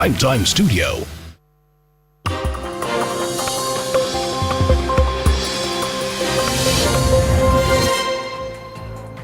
Prime Time Studio.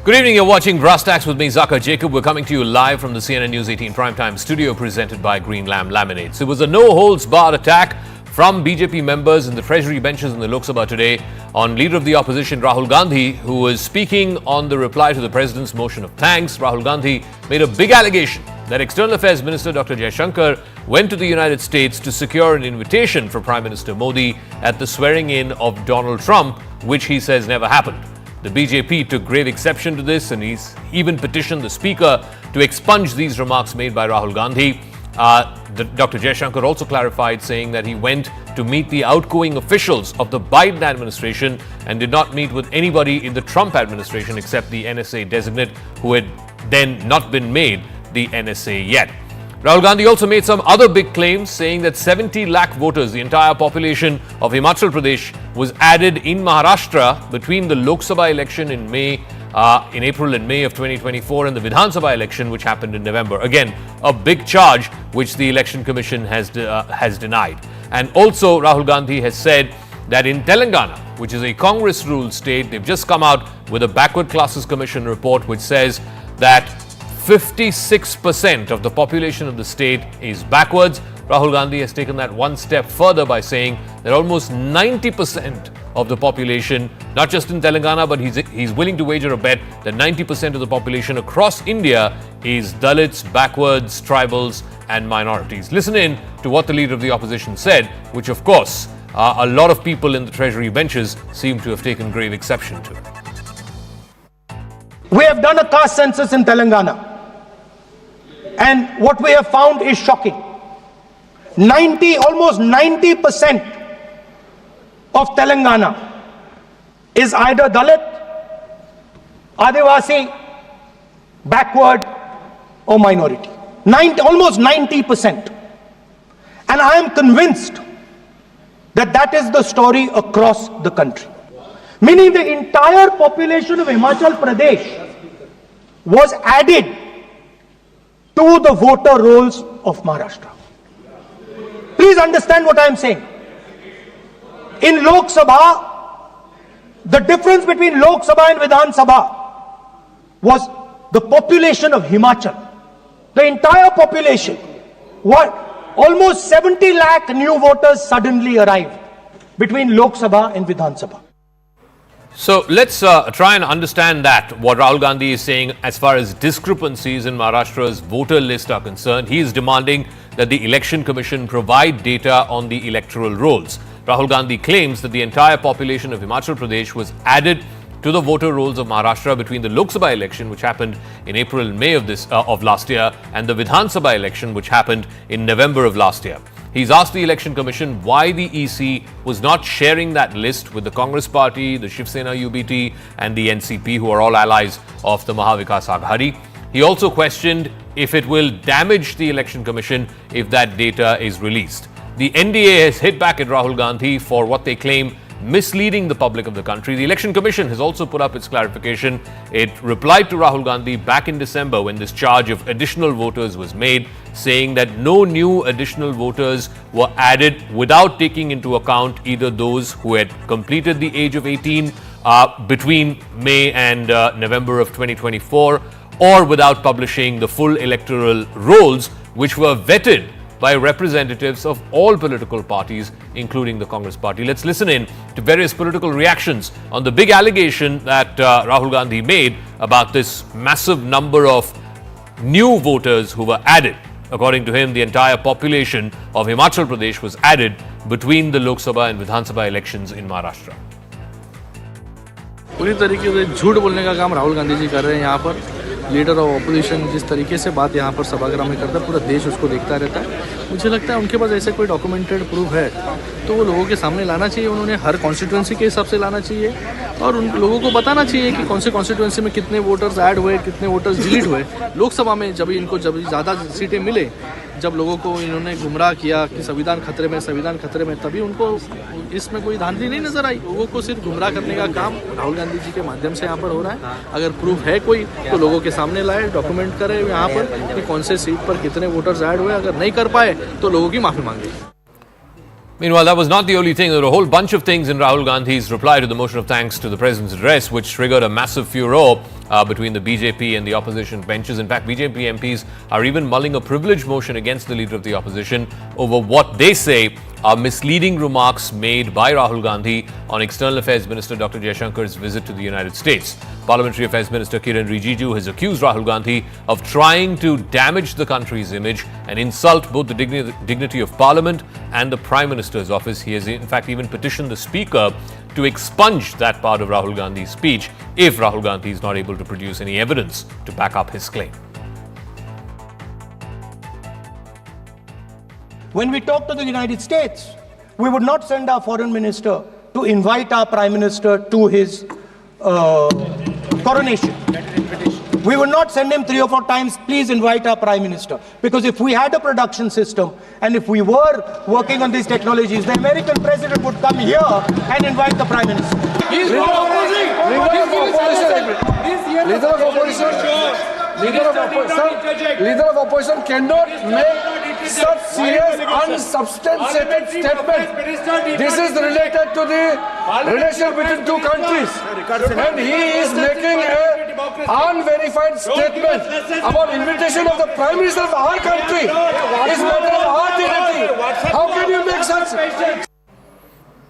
Good evening, you're watching Brass Tacks with me, Zakka Jacob. We're coming to you live from the CNN News 18 Primetime Studio presented by Greenland Laminates. It was a no-holds-barred attack from BJP members in the Treasury benches in the Lok Sabha today on Leader of the Opposition Rahul Gandhi, who was speaking on the reply to the President's motion of thanks. Rahul Gandhi made a big allegation that External Affairs Minister Dr. Jaishankar went to the United States to secure an invitation for Prime Minister Modi at the swearing-in of Donald Trump, which he says never happened. The BJP took grave exception to this, and he's even petitioned the Speaker to expunge these remarks made by Rahul Gandhi. Dr. Jaishankar also clarified, saying that he went to meet the outgoing officials of the Biden administration and did not meet with anybody in the Trump administration except the NSA designate, who had then not been made the NSA yet. Rahul Gandhi also made some other big claims, saying that 70 lakh voters, the entire population of Himachal Pradesh, was added in Maharashtra between the Lok Sabha election in April and May of 2024 and the Vidhan Sabha election, which happened in November. Again, a big charge which the Election Commission has denied. And also, Rahul Gandhi has said that in Telangana, which is a Congress-ruled state, they've just come out with a Backward Classes Commission report which says that 56% of the population of the state is backwards. Rahul Gandhi has taken that one step further by saying that almost 90% of the population, not just in Telangana, but he's willing to wager a bet that 90% of the population across India is Dalits, backwards, tribals, and minorities. Listen in to what the Leader of the Opposition said, which of course a lot of people in the Treasury benches seem to have taken grave exception to. We have done a caste census in Telangana, and what we have found is shocking. Almost 90% of Telangana is either Dalit, Adivasi, backward, or minority. Almost 90%. And I am convinced that that is the story across the country. Meaning the entire population of Himachal Pradesh was added to the voter rolls of Maharashtra. Please understand what I am saying. In Lok Sabha, the difference between Lok Sabha and Vidhan Sabha was the population of Himachal. The entire population, almost 70 lakh new voters suddenly arrived between Lok Sabha and Vidhan Sabha. So let's try and understand that, what Rahul Gandhi is saying as far as discrepancies in Maharashtra's voter list are concerned. He is demanding that the Election Commission provide data on the electoral rolls. Rahul Gandhi claims that the entire population of Himachal Pradesh was added to the voter rolls of Maharashtra between the Lok Sabha election, which happened in April and May of last year, and the Vidhan Sabha election, which happened in November of last year. He's asked the Election Commission why the EC was not sharing that list with the Congress Party, the Shiv Sena UBT, and the NCP, who are all allies of the Mahavikas Aghadi. He also questioned if it will damage the Election Commission if that data is released. The NDA has hit back at Rahul Gandhi for what they claim misleading the public of the country. The Election Commission has also put up its clarification. It replied to Rahul Gandhi back in December when this charge of additional voters was made, saying that no new additional voters were added without taking into account either those who had completed the age of 18 between May and November of 2024, or without publishing the full electoral rolls, which were vetted by representatives of all political parties, including the Congress Party. Let's listen in to various political reactions on the big allegation that Rahul Gandhi made about this massive number of new voters who were added. According to him, the entire population of Himachal Pradesh was added between the Lok Sabha and Vidhan Sabha elections in Maharashtra. पूरी तरीके से झूठ बोलने का काम राहुल गांधी जी कर रहे हैं। यहाँ पर लीडर ऑफ अपोजिशन जिस तरीके से बात यहाँ पर सभागृह में करता है, पूरा देश उसको देखता रहता है। मुझे लगता है उनके पास ऐसे कोई डॉक्यूमेंटेड प्रूफ है तो वो लोगों के सामने लाना चाहिए। उन्होंने हर कॉन्स्टिट्यूंसी के हिसाब से लाना चाहिए और उन लोगों को बताना चाहिए कि कौन से कॉन्स्टिट्यूंसी में कितने वोटर्स ऐड हुए, कितने वोटर्स डिलीट हुए। लोकसभा में जब ज़्यादा सीटें मिले जब लोगों को इन्होंने गुमराह किया कि संविधान खतरे में, तभी उनको इसमें कोई धांधली नहीं नजर आई। लोगों को सिर्फ गुमराह करने का काम राहुल गांधी जी के माध्यम से यहाँ पर हो रहा है। अगर प्रूफ है कोई तो लोगों के सामने लाए, डॉक्यूमेंट करे यहाँ पर कि कौन से सीट पर कितने वोटर्स ऐड हुए। अगर नहीं कर पाए तो लोगों की माफी मांगे। Meanwhile, that was not the only thing. There were a whole bunch of things in Rahul Gandhi's reply to the motion of thanks to the president's address, which triggered a massive furor between the BJP and the opposition benches. In fact, BJP MPs are even mulling a privilege motion against the leader of the opposition over what they say are misleading remarks made by Rahul Gandhi on External Affairs Minister Dr. Jaishankar's visit to the United States. Parliamentary Affairs Minister Kiren Rijiju has accused Rahul Gandhi of trying to damage the country's image and insult both the dignity of Parliament and the Prime Minister's office. He has in fact even petitioned the Speaker to expunge that part of Rahul Gandhi's speech if Rahul Gandhi is not able to produce any evidence to back up his claim. When we talk to the United States, we would not send our foreign minister to invite our prime minister to his coronation. We would not send him 3 or 4 times, please invite our prime minister. Because if we had a production system and if we were working on these technologies, the American president would come here and invite the prime minister. Leader of opposition cannot make such serious, unsubstantiated statement. This is related to the relation between two countries, and he is making an unverified statement about invitation of the Prime Minister of our country. It's matter of our dignity. How can you make such?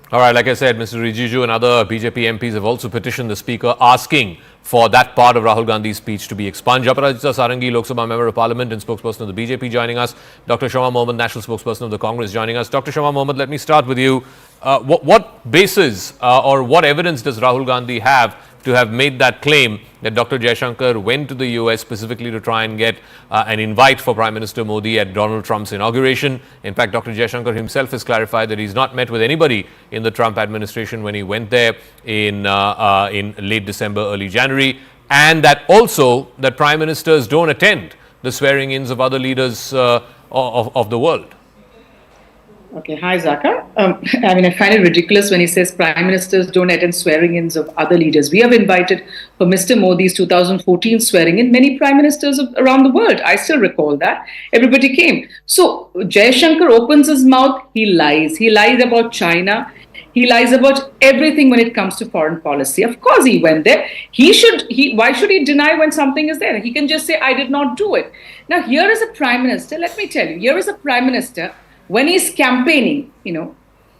All right, like I said, Mr. Rijiju and other BJP MPs have also petitioned the Speaker asking for that part of Rahul Gandhi's speech to be expunged. Aparajita Sarangi, Lok Sabha Member of Parliament and spokesperson of the BJP joining us. Dr. Shoma Mohammed, National Spokesperson of the Congress joining us. Dr. Shoma Mohammed, let me start with you. What basis or what evidence does Rahul Gandhi have to have made that claim that Dr. Jaishankar went to the US specifically to try and get an invite for Prime Minister Modi at Donald Trump's inauguration? In fact, Dr. Jaishankar himself has clarified that he's not met with anybody in the Trump administration when he went there in late December, early January, and that also that Prime Ministers don't attend the swearing-ins of other leaders of the world. Okay, hi Zakka. I find it ridiculous when he says prime ministers don't attend swearing-ins of other leaders. We have invited for Mr. Modi's 2014 swearing-in many prime ministers around the world. I still recall that. Everybody came. So Jaishankar opens his mouth, he lies. He lies about China. He lies about everything when it comes to foreign policy. Of course he went there. Why should he deny when something is there? He can just say, I did not do it. Now here is a prime minister, let me tell you, here is a prime minister. When he's campaigning,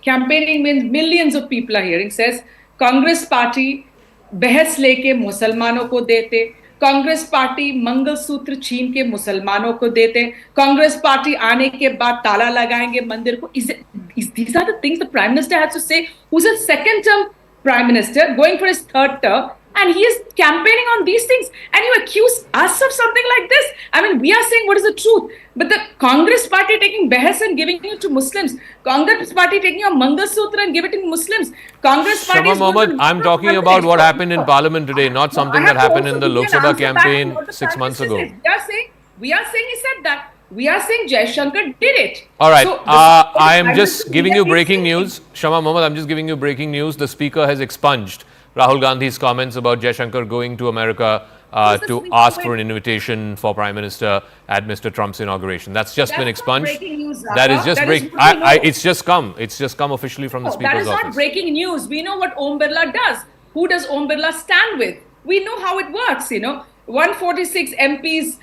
campaigning means millions of people are hearing, says, Congress party बहस लेके मुसलमानों को देते, Congress party mangalsutra छीन के मुसलमानों को देते, कांग्रेस पार्टी आने के बाद ताला लगाएंगे मंदिर को. These are the things the Prime Minister has to say, who's a second term Prime Minister going for his third term, and he is campaigning on these things, and you accuse us of something like this. We are saying what is the truth, but the Congress party taking behas and giving it to Muslims, Congress party taking a Mangalsutra and giving it to Muslims, Congress party... Shama Mohammed, I'm talking about what happened in Parliament today, not something that happened in the Lok Sabha campaign 6 months ago. We are saying he said that. We are saying Jaishankar did it. All right. So, I am just giving you breaking news. Shama Mohammed, I'm just giving you breaking news. The Speaker has expunged Rahul Gandhi's comments about Jaishankar going to America to ask for an invitation for Prime Minister at Mr. Trump's inauguration. That's just been expunged. News, that is just breaking. It's just come. It's just come officially from the Speaker's office. That is not breaking news. We know what Om Birla does. Who does Om Birla stand with? We know how it works. 146 MPs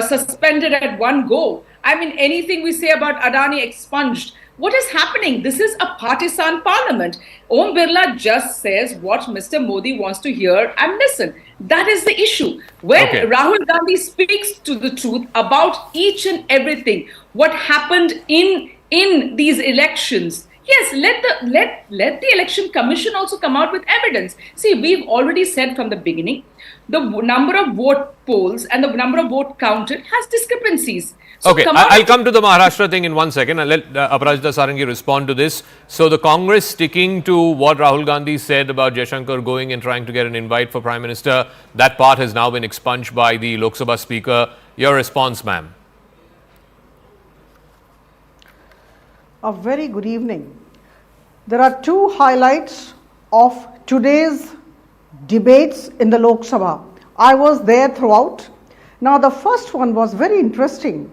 suspended at one go. Anything we say about Adani expunged. What is happening? This is a partisan parliament. Om Birla just says what Mr. Modi wants to hear and listen. That is the issue. When Rahul Gandhi speaks to the truth about each and everything, what happened in these elections, yes, let the election commission also come out with evidence. See, we've already said from the beginning, the number of vote polls and the number of vote counted has discrepancies. So I'll come to the Maharashtra thing in 1 second. I'll let Aparajita Sarangi respond to this. So the Congress sticking to what Rahul Gandhi said about Jaishankar going and trying to get an invite for Prime Minister, that part has now been expunged by the Lok Sabha Speaker. Your response, ma'am? A very good evening. There are two highlights of today's debates in the Lok Sabha. I was there throughout. Now, the first one was very interesting.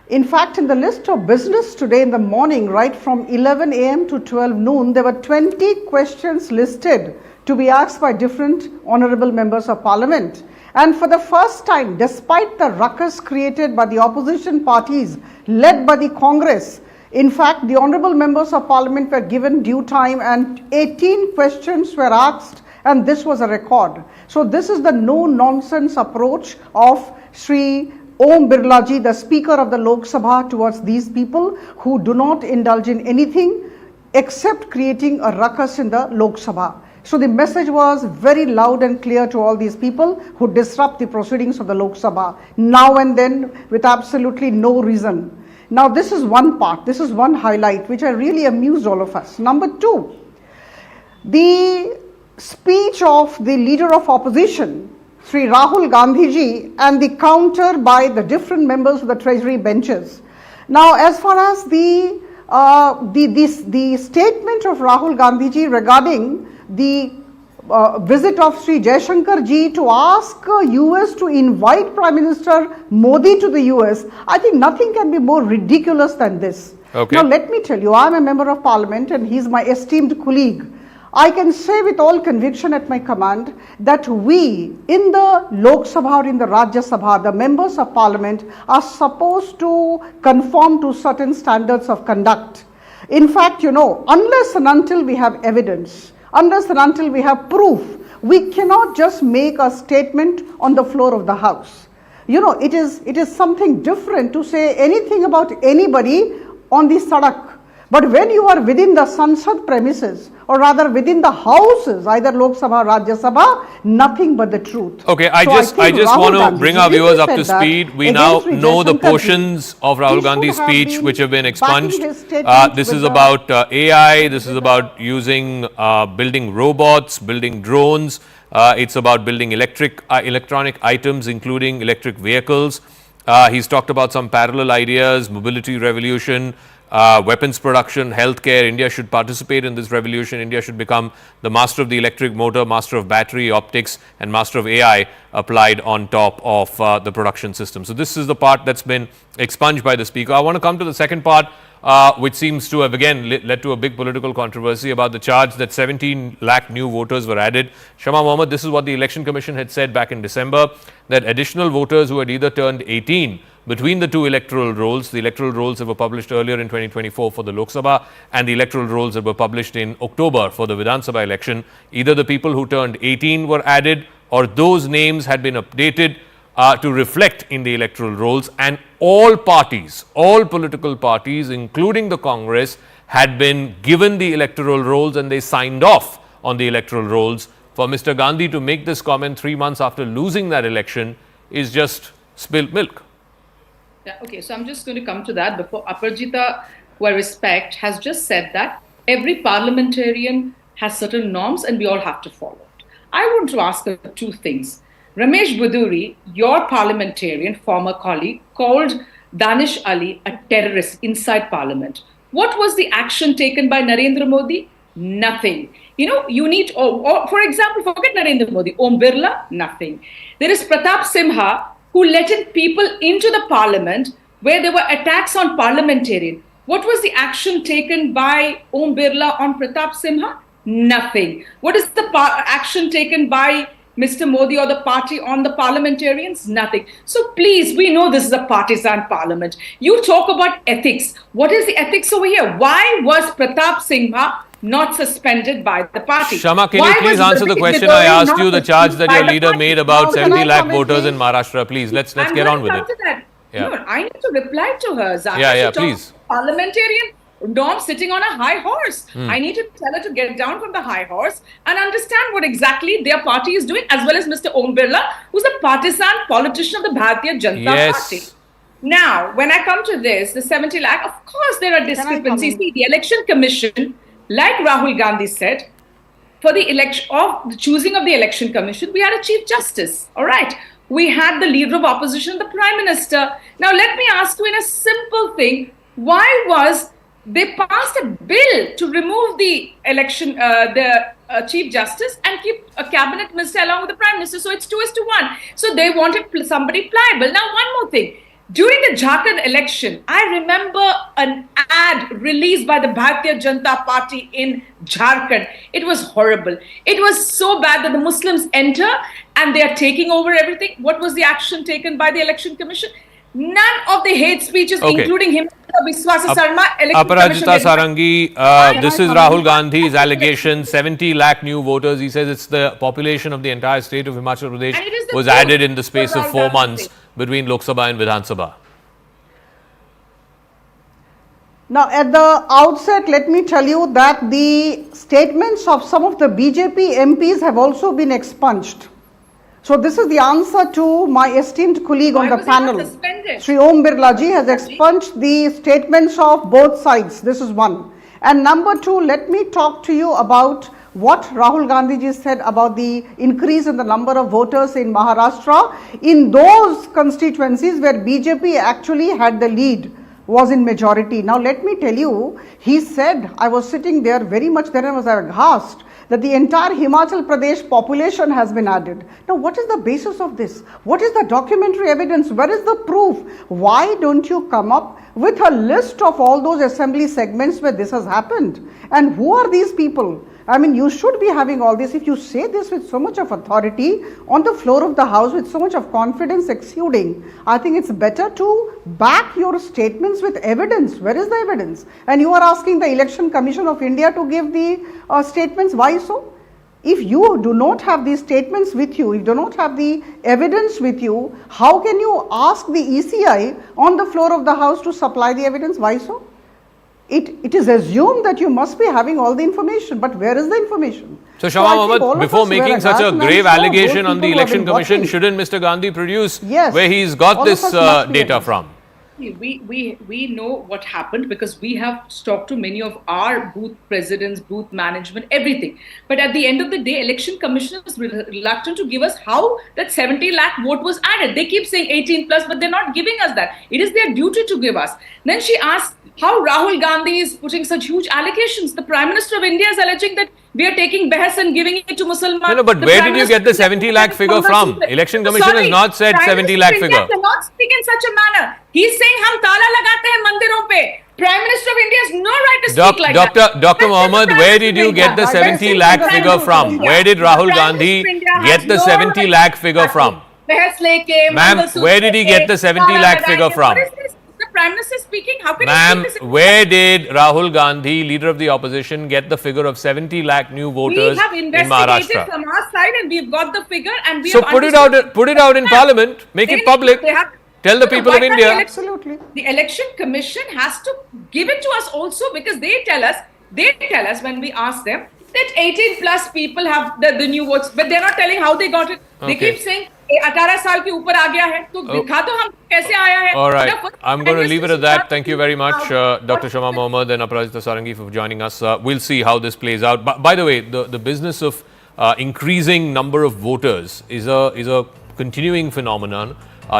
In fact, in the list of business today in the morning, right from 11 a.m. to 12 noon, there were 20 questions listed to be asked by different honorable members of parliament. And for the first time, despite the ruckus created by the opposition parties led by the Congress, in fact, the honorable members of parliament were given due time and 18 questions were asked, and this was a record. So this is the no-nonsense approach of Sri Om Birla ji, the Speaker of the Lok Sabha, towards these people who do not indulge in anything except creating a ruckus in the Lok Sabha. So the message was very loud and clear to all these people who disrupt the proceedings of the Lok Sabha now and then with absolutely no reason. Now this is one part, this is one highlight which really amused all of us. Number two, the speech of the leader of opposition, Sri Rahul Gandhi ji, and the counter by the different members of the treasury benches. Now, as far as the statement of Rahul Gandhi ji regarding the visit of Sri Jaishankar ji to ask US to invite Prime Minister Modi to the US, I think nothing can be more ridiculous than this. Okay. Now, let me tell you, I am a member of parliament and he is my esteemed colleague. I can say with all conviction at my command that we in the Lok Sabha or in the Rajya Sabha, the members of parliament are supposed to conform to certain standards of conduct. In fact, unless and until we have evidence, unless and until we have proof, we cannot just make a statement on the floor of the house. It is something different to say anything about anybody on the sadak. But when you are within the Sansad premises, or rather within the houses, either Lok Sabha or Rajya Sabha, nothing but the truth. Okay, I just want to bring our viewers up to speed. We now know the portions of Rahul Gandhi's speech which have been expunged. This is about AI, this is about using, building robots, building drones. It's about building electronic items, including electric vehicles. He's talked about some parallel ideas, mobility revolution, weapons production, healthcare. India should participate in this revolution. India should become the master of the electric motor, master of battery, optics, and master of AI applied on top of the production system. So this is the part that's been expunged by the speaker. I want to come to the second part, which seems to have again led to a big political controversy about the charge that 17 lakh new voters were added. Shama Mohammed, this is what the Election Commission had said back in December, that additional voters who had either turned 18 between the two electoral rolls, the electoral rolls that were published earlier in 2024 for the Lok Sabha and the electoral rolls that were published in October for the Vidhan Sabha election, either the people who turned 18 were added or those names had been updated to reflect in the electoral rolls, and all parties, all political parties, including the Congress, had been given the electoral rolls and they signed off on the electoral rolls. For Mr. Gandhi to make this comment 3 months after losing that election is just spilled milk. Yeah, okay, so I'm just going to come to that before Aparajita, who I respect, has just said that every parliamentarian has certain norms and we all have to follow it. I want to ask her two things. Ramesh Buduri, your parliamentarian, former colleague, called Danish Ali a terrorist inside parliament. What was the action taken by Narendra Modi? Nothing. You need, or for example, forget Narendra Modi, Om Birla, nothing. There is Pratap Simha, who let in people into the parliament where there were attacks on parliamentarians. What was the action taken by Om Birla on Pratap Simha? Nothing. What is the action taken by Mr. Modi or the party on the parliamentarians? Nothing. So please, we know this is a partisan parliament. You talk about ethics. What is the ethics over here? Why was Pratap Simha not suspended by the party? Shama, can you please answer the question I asked you, the charge that your leader made about 70 lakh voters in Maharashtra? Please, let's get on with it. Yeah. No, I need to reply to her, Zakka. Yeah, please. Parliamentarian norm sitting on a high horse. I need to tell her to get down from the high horse and understand what exactly their party is doing, as well as Mr. Om Birla, who's a partisan politician of the Bharatiya Janata Party. Now, when I come to this, the 70 lakh, of course there are discrepancies. See, the Election Commission, like Rahul Gandhi said, for the election of the choosing of the Election Commission, we had a Chief Justice. All right. We had the Leader of Opposition, the Prime Minister. Now, let me ask you in a simple thing, why was they passed a bill to remove the election, Chief Justice and keep a cabinet minister along with the Prime Minister. So it's 2:1. So they wanted somebody pliable. Now, one more thing. During the Jharkhand election, I remember an ad released by the Bharatiya Janata Party in Jharkhand. It was horrible. It was so bad that the Muslims enter and they are taking over everything. What was the action taken by the Election Commission? None of the hate speeches, including him, Biswasa Sarma, Election Aparajita Commission. Sarangi, this is Rahul Gandhi's allegation. 70 lakh new voters. He says it's the population of the entire state of Himachal Pradesh was added in the space of 4 months between Lok Sabha and Vidhan Sabha. Now, at the outset, let me tell you that the statements of some of the BJP MPs have also been expunged. So, this is the answer to my esteemed colleague on the panel. Sri Om Birla ji has expunged the statements of both sides. This is one. And number two, let me talk to you about what Rahul Gandhi ji said about the increase in the number of voters in Maharashtra. In those constituencies where BJP actually had the lead, was in majority. Now, let me tell you, he said, I was sitting there very much there and was aghast that the entire Himachal Pradesh population has been added. Now, what is the basis of this? What is the documentary evidence? Where is the proof? Why don't you come up with a list of all those assembly segments where this has happened? And who are these people? I mean, you should be having all this. If you say this with so much of authority on the floor of the House, with so much of confidence exuding, I think it's better to back your statements with evidence. Where is the evidence? And you are asking the Election Commission of India to give the statements. Why so? If you do not have these statements with you, if you do not have the evidence with you, how can you ask the ECI on the floor of the House to supply the evidence? Why so? It is assumed that you must be having all the information, but where is the information? So, Shama Mohammed, before making such a grave allegation on the Election Commission, shouldn't Mr. Gandhi produce where he's got this data from? We know what happened because we have talked to many of our booth presidents, booth management, everything. But at the end of the day, Election Commission is reluctant to give us how that 70 lakh vote was added. They keep saying 18 plus, but they're not giving us that. It is their duty to give us. Then she asked how Rahul Gandhi is putting such huge allegations. The Prime Minister of India is alleging that we are taking behas and giving it to Muslims. No, but where did you get the 70 lakh figure from? Election Commission has not said 70 lakh figure. Prime Minister of India cannot speak in such a manner. He's saying hum tala lagate hain mandiron pe. Prime Minister of India has no right to speak like that. Dr. Mohammed, where did you get the 70 lakh figure from? Where did Rahul Gandhi get the 70 lakh figure from? Ma'am, where did he get the 70 lakh figure from? The Prime Minister speaking, how can Ma'am, where did Rahul Gandhi, leader of the opposition, get the figure of 70 lakh new voters in Maharashtra? We have investigated from our side and we've got the figure and we so have put it out in Parliament, make it public. Tell the people of India. Absolutely. The Election Commission has to give it to us also because they tell us when we ask them that 18 plus people have the new votes, but they're not telling how they got it. They keep saying 18 साल के ऊपर आ गया है तो दिखा दो हम कैसे आया है. All right, I'm going to leave it at that. Thank you very much, Dr. Shama Mohammed and Aparajita Sarangi for joining us. We'll see how this plays out. By the way, the business of increasing number of voters is a continuing phenomenon.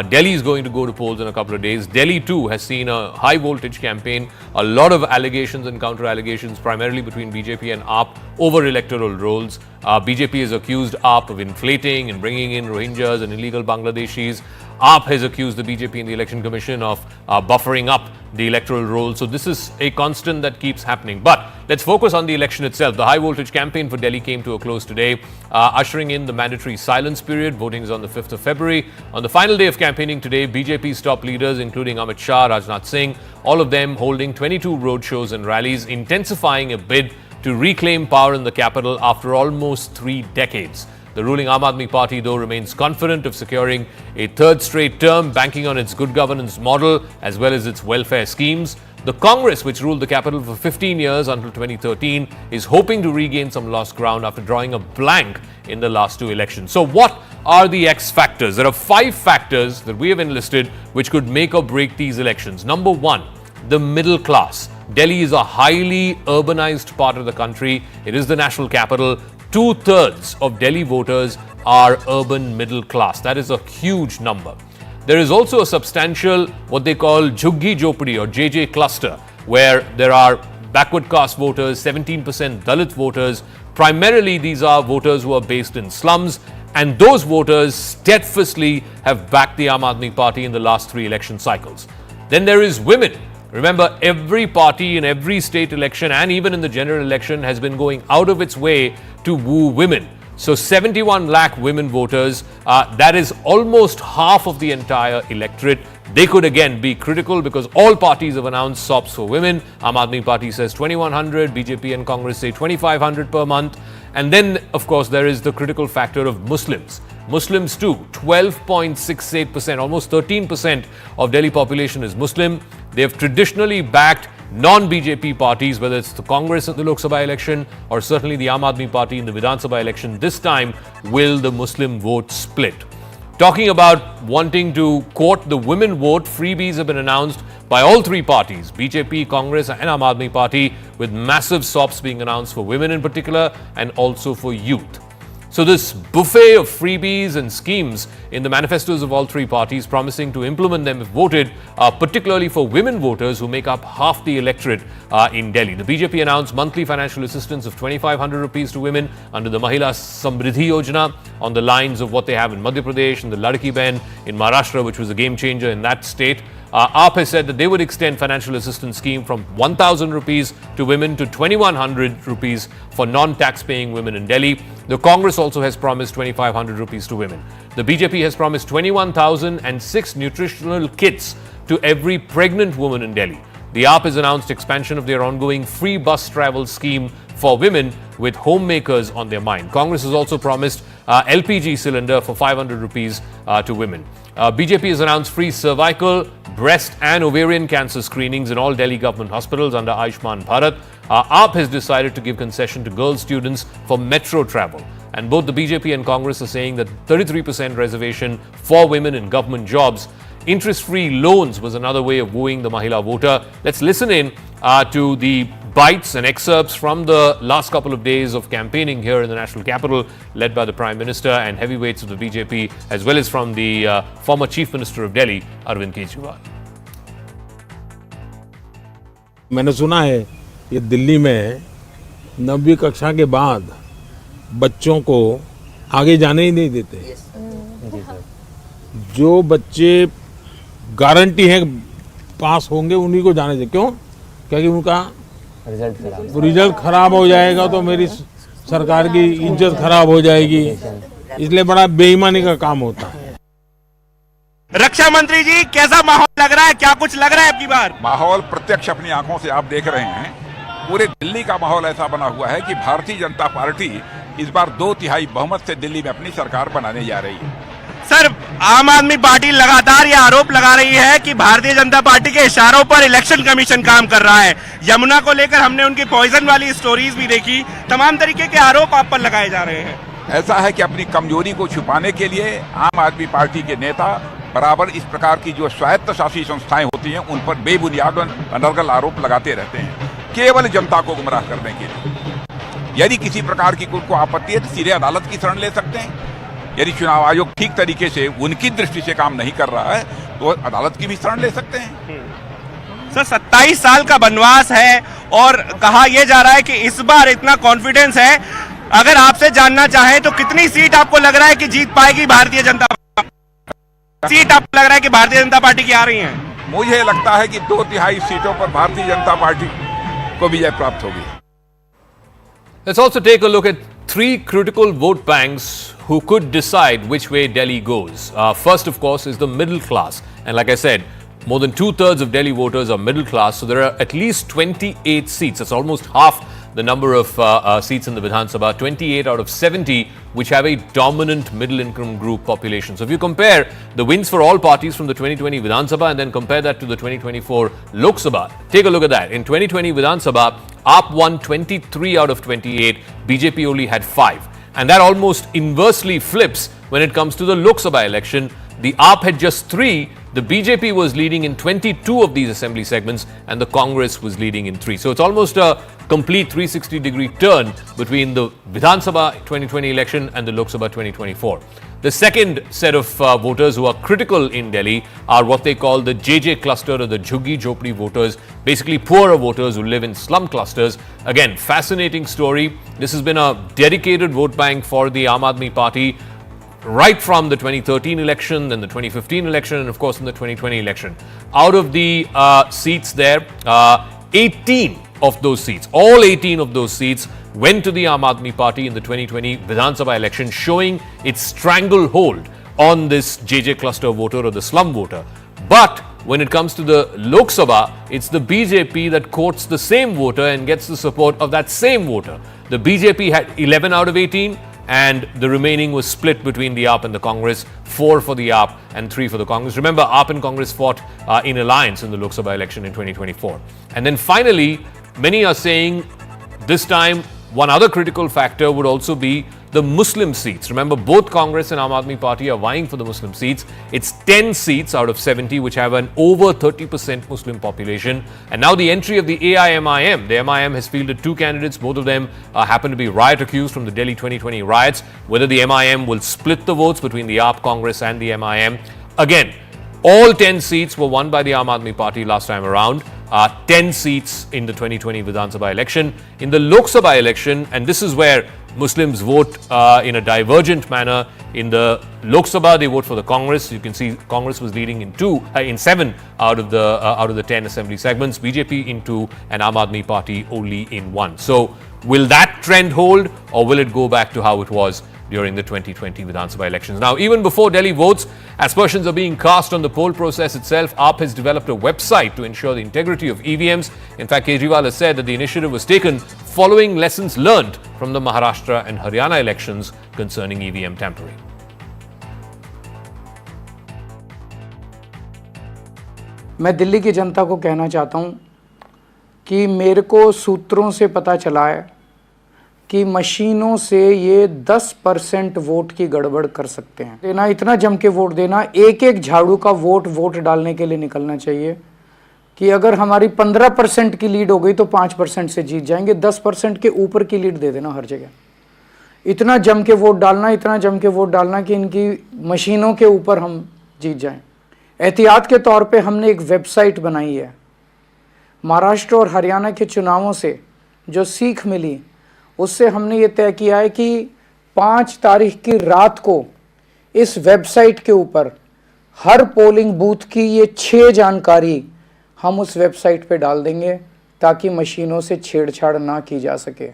Delhi is going to go to polls in a couple of days. Delhi too has seen a high voltage campaign, a lot of allegations and counter allegations primarily between BJP and AAP over electoral rolls. BJP has accused AAP of inflating and bringing in Rohingyas and illegal Bangladeshis. AAP has accused the BJP and the Election Commission of buffering up the electoral roll. So this is a constant that keeps happening. But let's focus on the election itself. The high voltage campaign for Delhi came to a close today, ushering in the mandatory silence period. Voting is on the 5th of February. On the final day of campaigning today, BJP's top leaders, including Amit Shah, Rajnath Singh, all of them holding 22 roadshows and rallies, intensifying a bid to reclaim power in the capital after almost 3 decades. The ruling Aam Aadmi Party, though, remains confident of securing a third straight term, banking on its good governance model as well as its welfare schemes. The Congress, which ruled the capital for 15 years until 2013, is hoping to regain some lost ground after drawing a blank in the last 2 elections. So what are the X factors? There are 5 factors that we have enlisted which could make or break these elections. Number 1, the middle class. Delhi is a highly urbanized part of the country. It is the national capital. 2/3 of Delhi voters are urban middle class. That is a huge number. There is also a substantial, what they call Jhuggi Jhopadi or JJ cluster. where there are backward caste voters, 17% Dalit voters. Primarily, these are voters who are based in slums, and those voters steadfastly have backed the Aam Aadmi Party in the last 3 election cycles. Then there is women. Remember, every party in every state election and even in the general election has been going out of its way to woo women. So 71 lakh women voters, that is almost half of the entire electorate. They could again be critical because all parties have announced SOPs for women. Aam Aadmi Party says 2,100, BJP and Congress say 2,500 per month. And then, of course, there is the critical factor of Muslims. Muslims too, 12.68%, almost 13% of Delhi population is Muslim. They have traditionally backed non-BJP parties, whether it's the Congress in the Lok Sabha election or certainly the Aam Aadmi Party in the Vidhan Sabha election. This time, will the Muslim vote split? Talking about wanting to court the women vote, freebies have been announced by all 3 parties, BJP, Congress and Aam Aadmi Party, with massive SOPs being announced for women in particular and also for youth. So this buffet of freebies and schemes in the manifestos of all 3 parties promising to implement them if voted, particularly for women voters who make up half the electorate in Delhi. The BJP announced monthly financial assistance of 2,500 rupees to women under the Mahila Samriddhi Yojana on the lines of what they have in Madhya Pradesh and the Ladki Behan in Maharashtra, which was a game changer in that state. AAP has said that they would extend financial assistance scheme from 1,000 rupees to women to 2,100 rupees for non-tax paying women in Delhi. The Congress also has promised 2,500 rupees to women. The BJP has promised 21,006 nutritional kits to every pregnant woman in Delhi. The AAP has announced expansion of their ongoing free bus travel scheme for women with homemakers on their mind. Congress has also promised LPG cylinder for 500 rupees to women. BJP has announced free cervical, breast and ovarian cancer screenings in all Delhi government hospitals under Ayushman Bharat. AAP has decided to give concession to girl students for metro travel. And both the BJP and Congress are saying that 33% reservation for women in government jobs. Interest-free loans was another way of wooing the Mahila voter. Let's listen in to the bites and excerpts from the last couple of days of campaigning here in the national capital, led by the Prime Minister and heavyweights of the BJP, as well as from the former Chief Minister of Delhi, Arvind Kejriwal. मैंने सुना है ये दिल्ली में 9वीं कक्षा के बाद बच्चों को आगे जाने ही नहीं देते। जो बच्चे गारंटी है पास होंगे उन्हीं को जाने दें। क्यों? क्योंकि उनका रिजल्ट खराब हो जाएगा तो मेरी सरकार की इज्जत खराब हो जाएगी, इसलिए बड़ा बेईमानी का काम होता है। रक्षा मंत्री जी, कैसा माहौल लग रहा है? क्या कुछ लग रहा है आपकी बार? माहौल प्रत्यक्ष अपनी आंखों से आप देख रहे हैं। पूरे दिल्ली का माहौल ऐसा बना हुआ है कि भारतीय जनता पार्टी इस बार 2/3 बहुमत से दिल्ली में अपनी सरकार बनाने जा रही है। सर, आम आदमी पार्टी लगातार ये आरोप लगा रही है कि भारतीय जनता पार्टी के इशारों पर इलेक्शन कमीशन काम कर रहा है। यमुना को लेकर हमने उनकी पॉइजन वाली स्टोरीज भी देखी। तमाम तरीके के आरोप आप पर लगाए जा रहे हैं। ऐसा है कि अपनी कमजोरी को छुपाने के लिए आम आदमी पार्टी के नेता बराबर इस प्रकार की जो स्वायत्त शासी संस्थाएं होती हैं उन पर बेबुनियाद अनर्गल आरोप लगाते रहते हैं, केवल जनता को गुमराह करने के लिए। यदि किसी प्रकार की उनको आपत्ति है तो सीधे अदालत की शरण ले सकते हैं। यदि चुनाव आयोग ठीक तरीके से उनकी दृष्टि से काम नहीं कर रहा है तो अदालत की भी शरण ले सकते हैं। सर, 27 साल का वनवास है और कहा यह जा रहा है कि इस बार इतना कॉन्फिडेंस है। अगर आपसे जानना चाहें तो कितनी सीट आपको लग रहा है कि जीत पाएगी भारतीय जनता पार्टी? सीट आपको लग रहा है कि भारतीय जनता पार्टी की आ रही है? मुझे लगता है कि 2/3 सीटों पर भारतीय जनता पार्टी को विजय प्राप्त होगी। Let's also take a look at 3 critical vote banks who could decide which way Delhi goes. First, of course, is the middle class. And like I said, more than 2/3 of Delhi voters are middle class. So there are at least 28 seats. That's almost half the number of seats in the Vidhan Sabha. 28 out of 70 which have a dominant middle income group population. So if you compare the wins for all parties from the 2020 Vidhan Sabha and then compare that to the 2024 Lok Sabha, take a look at that. In 2020 Vidhan Sabha, AAP won 23 out of 28, BJP only had 5. And that almost inversely flips when it comes to the Lok Sabha election. the AAP had just 3, the BJP was leading in 22 of these assembly segments, and the Congress was leading in 3. So it's almost a complete 360-degree turn between the Vidhan Sabha 2020 election and the Lok Sabha 2024. The second set of voters who are critical in Delhi are what they call the JJ cluster, or the Jhuggi Jhopdi voters, basically poorer voters who live in slum clusters. Again, fascinating story. This has been a dedicated vote bank for the Aam Aadmi Party right from the 2013 election, then the 2015 election, and of course in the 2020 election. Out of the seats there, 18 of those seats, all 18 of those seats went to the Aam Aadmi Party in the 2020 Vidhan Sabha election, showing its stranglehold on this JJ cluster voter, or the slum voter. But when it comes to the Lok Sabha, it's the BJP that courts the same voter and gets the support of that same voter. The BJP had 11 out of 18, and the remaining was split between the AAP and the Congress, 4 for the AAP and 3 for the Congress. Remember, AAP and Congress fought in alliance in the Lok Sabha election in 2024. And then finally, many are saying this time one other critical factor would also be the Muslim seats. Remember, both Congress and Aam Aadmi Party are vying for the Muslim seats. It's 10 seats out of 70 which have an over 30% Muslim population. And now the entry of the AIMIM. The MIM has fielded 2 candidates. Both of them happen to be riot accused from the Delhi 2020 riots. Whether the MIM will split the votes between the AAP, Congress and the MIM. Again, all 10 seats were won by the Aam Aadmi Party last time around. 10 seats in the 2020 Vidhan Sabha election. In the Lok Sabha election, and this is where Muslims vote in a divergent manner. In the Lok Sabha, they vote for the Congress. You can see Congress was leading in 7 out of the 10 assembly segments. BJP in 2, and Aam Aadmi Party only in 1. So will that trend hold, or will it go back to how it was during the 2020 Vidhan Sabha elections? Now, even before Delhi votes, aspersions are being cast on the poll process itself. AAP has developed a website to ensure the integrity of EVMs. In fact, Kejriwal has said that the initiative was taken following lessons learned from the Maharashtra and Haryana elections concerning EVM tampering. मैं दिल्ली की जनता को कहना चाहता हूं कि मेरे को सूत्रों से पता चला है कि मशीनों से ये 10% वोट की गड़बड़ कर सकते हैं। देना, इतना जम के वोट देना, एक एक झाड़ू का वोट डालने के लिए निकलना चाहिए कि अगर हमारी 15% की लीड हो गई तो 5% से जीत जाएंगे, 10% के ऊपर की लीड दे देना हर जगह। इतना जम के वोट डालना कि इनकी मशीनों के ऊपर हम जीत जाएं। एहतियात के तौर पे हमने एक वेबसाइट बनाई है। महाराष्ट्र और हरियाणा के चुनावों से जो सीख मिली, उससे हमने ये तय किया है कि 5 तारीख की रात को इस वेबसाइट के ऊपर हर पोलिंग बूथ की ये 6 जानकारी हम उस वेबसाइट पे डाल देंगे ताकि मशीनों से छेड़छाड़ ना की जा सके।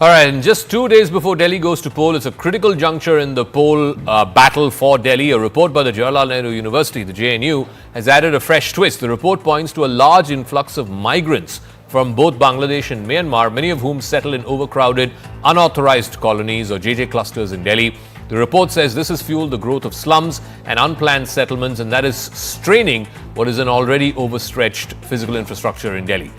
All right, and just 2 days before Delhi goes to poll, it's a critical juncture in the poll battle for Delhi. A report by the Jawaharlal Nehru University, the JNU, has added a fresh twist. The report points to a large influx of migrants from both Bangladesh and Myanmar, many of whom settle in overcrowded, unauthorized colonies or JJ clusters in Delhi. The report says this has fueled the growth of slums and unplanned settlements, and that is straining what is an already overstretched physical infrastructure in Delhi.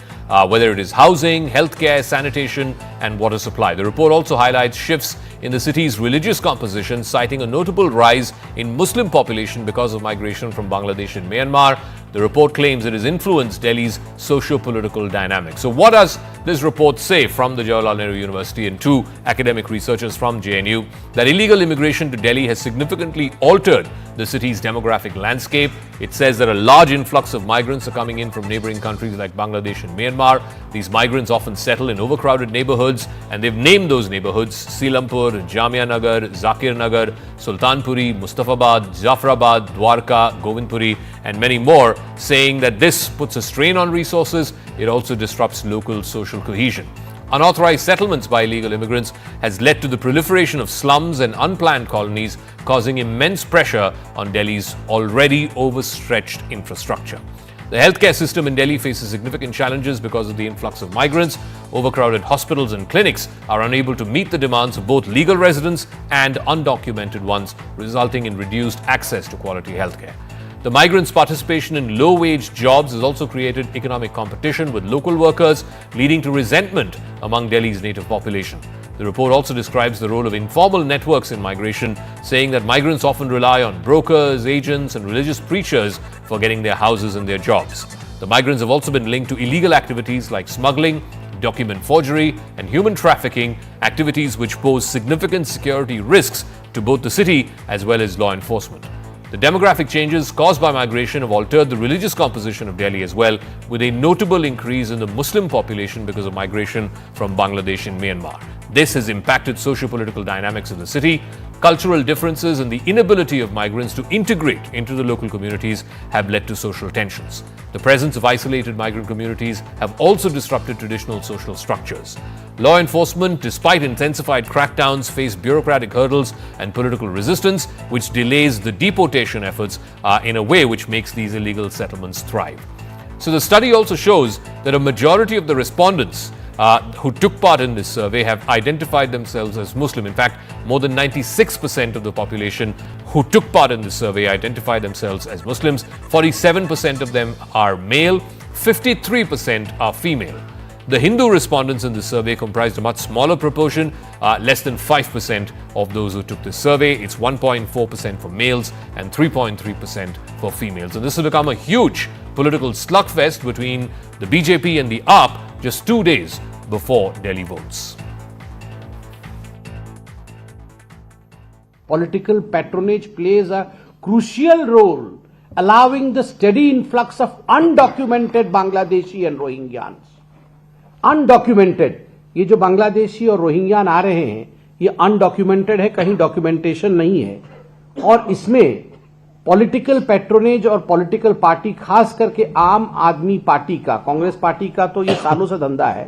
Whether it is housing, healthcare, sanitation, and water supply. The report also highlights shifts in the city's religious composition, citing a notable rise in Muslim population because of migration from Bangladesh and Myanmar. The report claims it has influenced Delhi's socio-political dynamics. So what does this report say from the Jawaharlal Nehru University and 2 academic researchers from JNU? That illegal immigration to Delhi has significantly altered the city's demographic landscape. It says that a large influx of migrants are coming in from neighboring countries like Bangladesh and Myanmar. These migrants often settle in overcrowded neighborhoods, and they've named those neighborhoods Silampur, Jamia Nagar, Zakir Nagar, Sultanpuri, Mustafabad, Jafrabad, Dwarka, Govindpuri, and many more, saying that this puts a strain on resources. It also disrupts local social cohesion. Unauthorized settlements by illegal immigrants has led to the proliferation of slums and unplanned colonies, causing immense pressure on Delhi's already overstretched infrastructure. The healthcare system in Delhi faces significant challenges because of the influx of migrants. Overcrowded hospitals and clinics are unable to meet the demands of both legal residents and undocumented ones, resulting in reduced access to quality healthcare. The migrants' participation in low-wage jobs has also created economic competition with local workers, leading to resentment among Delhi's native population. The report also describes the role of informal networks in migration, saying that migrants often rely on brokers, agents, and religious preachers for getting their houses and their jobs. The migrants have also been linked to illegal activities like smuggling, document forgery, and human trafficking, activities which pose significant security risks to both the city as well as law enforcement. The demographic changes caused by migration have altered the religious composition of Delhi as well, with a notable increase in the Muslim population because of migration from Bangladesh and Myanmar. This has impacted socio-political dynamics in the city. Cultural differences and the inability of migrants to integrate into the local communities have led to social tensions. The presence of isolated migrant communities have also disrupted traditional social structures. Law enforcement, despite intensified crackdowns, face bureaucratic hurdles and political resistance, which delays the deportation efforts in a way which makes these illegal settlements thrive. So the study also shows that a majority of the respondents who took part in this survey have identified themselves as Muslim. In fact, more than 96% of the population who took part in this survey identify themselves as Muslims. 47% of them are male, 53% are female. The Hindu respondents in this survey comprised a much smaller proportion, less than 5% of those who took this survey. It's 1.4% for males and 3.3% for females. And this has become a huge political slugfest between the BJP and the AAP just 2 days before Delhi votes. Political patronage plays a crucial role, allowing the steady influx of undocumented Bangladeshi and Rohingyans. Undocumented, ये जो बांग्लादेशी और रोहिंग्यान आ रहे हैं, ये undocumented है, कहीं documentation नहीं है, और इसमें पॉलिटिकल पैट्रोनेज और पॉलिटिकल पार्टी, खास करके आम आदमी पार्टी का, कांग्रेस पार्टी का तो ये सालों से धंधा है,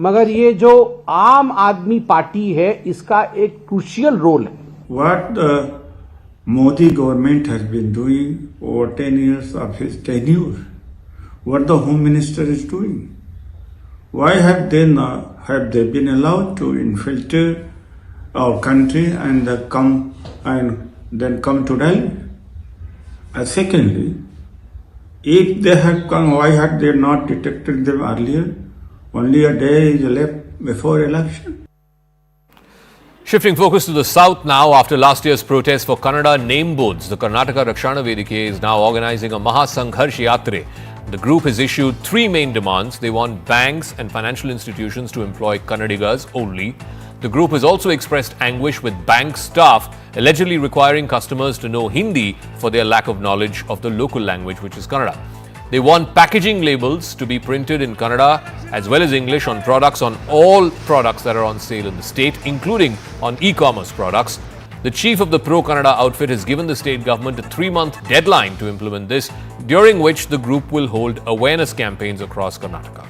मगर ये जो आम आदमी पार्टी है इसका एक क्रूशियल रोल है. What the Modi government has been doing over 10 years of his tenure, what the Home Minister is doing, why have they been allowed to infiltrate our country and then come to Delhi? And secondly, if they had come, why had they not detected them earlier? Only a day is left before election. Shifting focus to the south now, after last year's protest for Kannada name boards, the Karnataka Rakshana Vedike is now organizing a Mahasangharsh Yatre. The group has issued 3 main demands. They want banks and financial institutions to employ Kannadigas only. The group has also expressed anguish with bank staff allegedly requiring customers to know Hindi for their lack of knowledge of the local language, which is Kannada. They want packaging labels to be printed in Kannada as well as English on products, on all products that are on sale in the state, including on e-commerce products. The chief of the pro-Kannada outfit has given the state government a 3-month deadline to implement this, during which the group will hold awareness campaigns across Karnataka.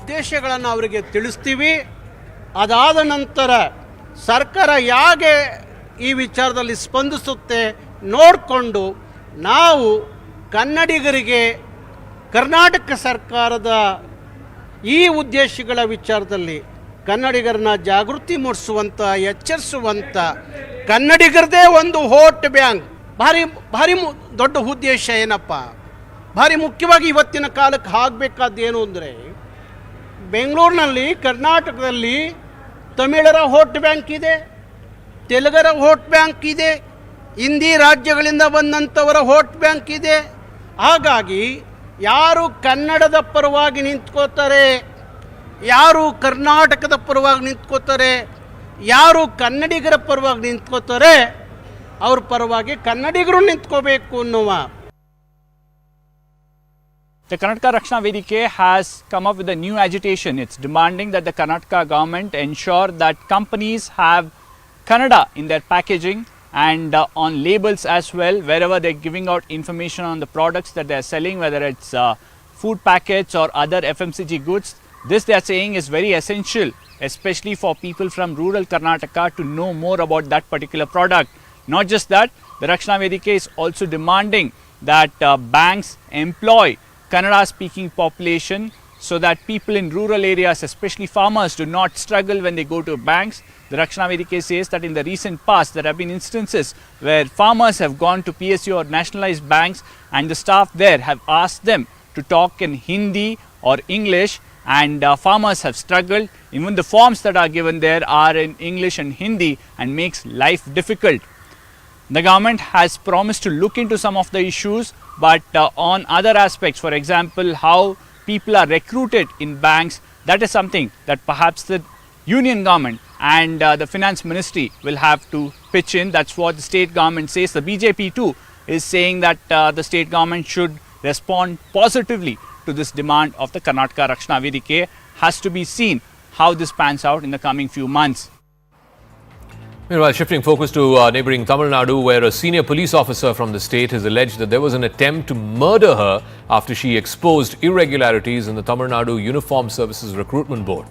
ಉದ್ದೇಶಗಳನ್ನು ಅವರಿಗೆ ತಿಳಿಸ್ತೀವಿ. ಅದಾದ ನಂತರ ಸರ್ಕಾರ ಹೇಗೆ ಈ ವಿಚಾರದಲ್ಲಿ ಸ್ಪಂದಿಸುತ್ತೆ ನೋಡಿಕೊಂಡು ನಾವು ಕನ್ನಡಿಗರಿಗೆ ಕರ್ನಾಟಕ ಸರ್ಕಾರದ ಈ ಉದ್ದೇಶಗಳ ವಿಚಾರದಲ್ಲಿ ಕನ್ನಡಿಗರನ್ನ ಜಾಗೃತಿ ಮೂಡಿಸುವಂಥ, ಎಚ್ಚರಿಸುವಂಥ, ಕನ್ನಡಿಗರದೇ ಒಂದು ವೋಟ್ ಬ್ಯಾಂಕ್ ಭಾರಿ ದೊಡ್ಡ ಉದ್ದೇಶ ಏನಪ್ಪ, ಭಾರಿ ಮುಖ್ಯವಾಗಿ ಇವತ್ತಿನ ಕಾಲಕ್ಕೆ ಆಗಬೇಕಾದ್ದೇನು ಅಂದರೆ, ಬೆಂಗಳೂರಿನಲ್ಲಿ ಕರ್ನಾಟಕದಲ್ಲಿ ತಮಿಳರ ವೋಟ್ ಬ್ಯಾಂಕ್ ಇದೆ, ತೆಲುಗರ ವೋಟ್ ಬ್ಯಾಂಕ್ ಇದೆ, ಹಿಂದಿ ರಾಜ್ಯಗಳಿಂದ ಬಂದಂಥವರ ವೋಟ್ ಬ್ಯಾಂಕ್ ಇದೆ. ಹಾಗಾಗಿ ಯಾರು ಕನ್ನಡದ ಪರವಾಗಿ ನಿಂತ್ಕೋತಾರೆ, ಯಾರು ಕರ್ನಾಟಕದ ಪರವಾಗಿ ನಿಂತ್ಕೋತಾರೆ, ಯಾರು ಕನ್ನಡಿಗರ ಪರವಾಗಿ ನಿಂತ್ಕೋತಾರೆ, ಅವ್ರ ಪರವಾಗಿ ಕನ್ನಡಿಗರು ನಿಂತ್ಕೋಬೇಕು ಅನ್ನುವ. The Karnataka Rakshana Vedike has come up with a new agitation. It's demanding that the Karnataka government ensure that companies have Kannada in their packaging and on labels as well, wherever they're giving out information on the products that they're selling, whether it's food packets or other FMCG goods. This, they are saying, is very essential, especially for people from rural Karnataka to know more about that particular product. Not just that, the Rakshana Vedike is also demanding that banks employ Kannada speaking population so that people in rural areas, especially farmers, do not struggle when they go to banks. The Rakshana Vedike says that in the recent past there have been instances where farmers have gone to PSU or nationalized banks and the staff there have asked them to talk in Hindi or English, and farmers have struggled. Even the forms that are given there are in English and Hindi and makes life difficult. The government has promised to look into some of the issues, but on other aspects, for example, how people are recruited in banks, that is something that perhaps the union government and the finance ministry will have to pitch in. That's what the state government says. The BJP too is saying that the state government should respond positively to this demand of the Karnataka Rakshana Vedike. Has to be seen how this pans out in the coming few months. Meanwhile, shifting focus to neighbouring Tamil Nadu, where a senior police officer from the state has alleged that there was an attempt to murder her after she exposed irregularities in the Tamil Nadu Uniformed Services Recruitment Board.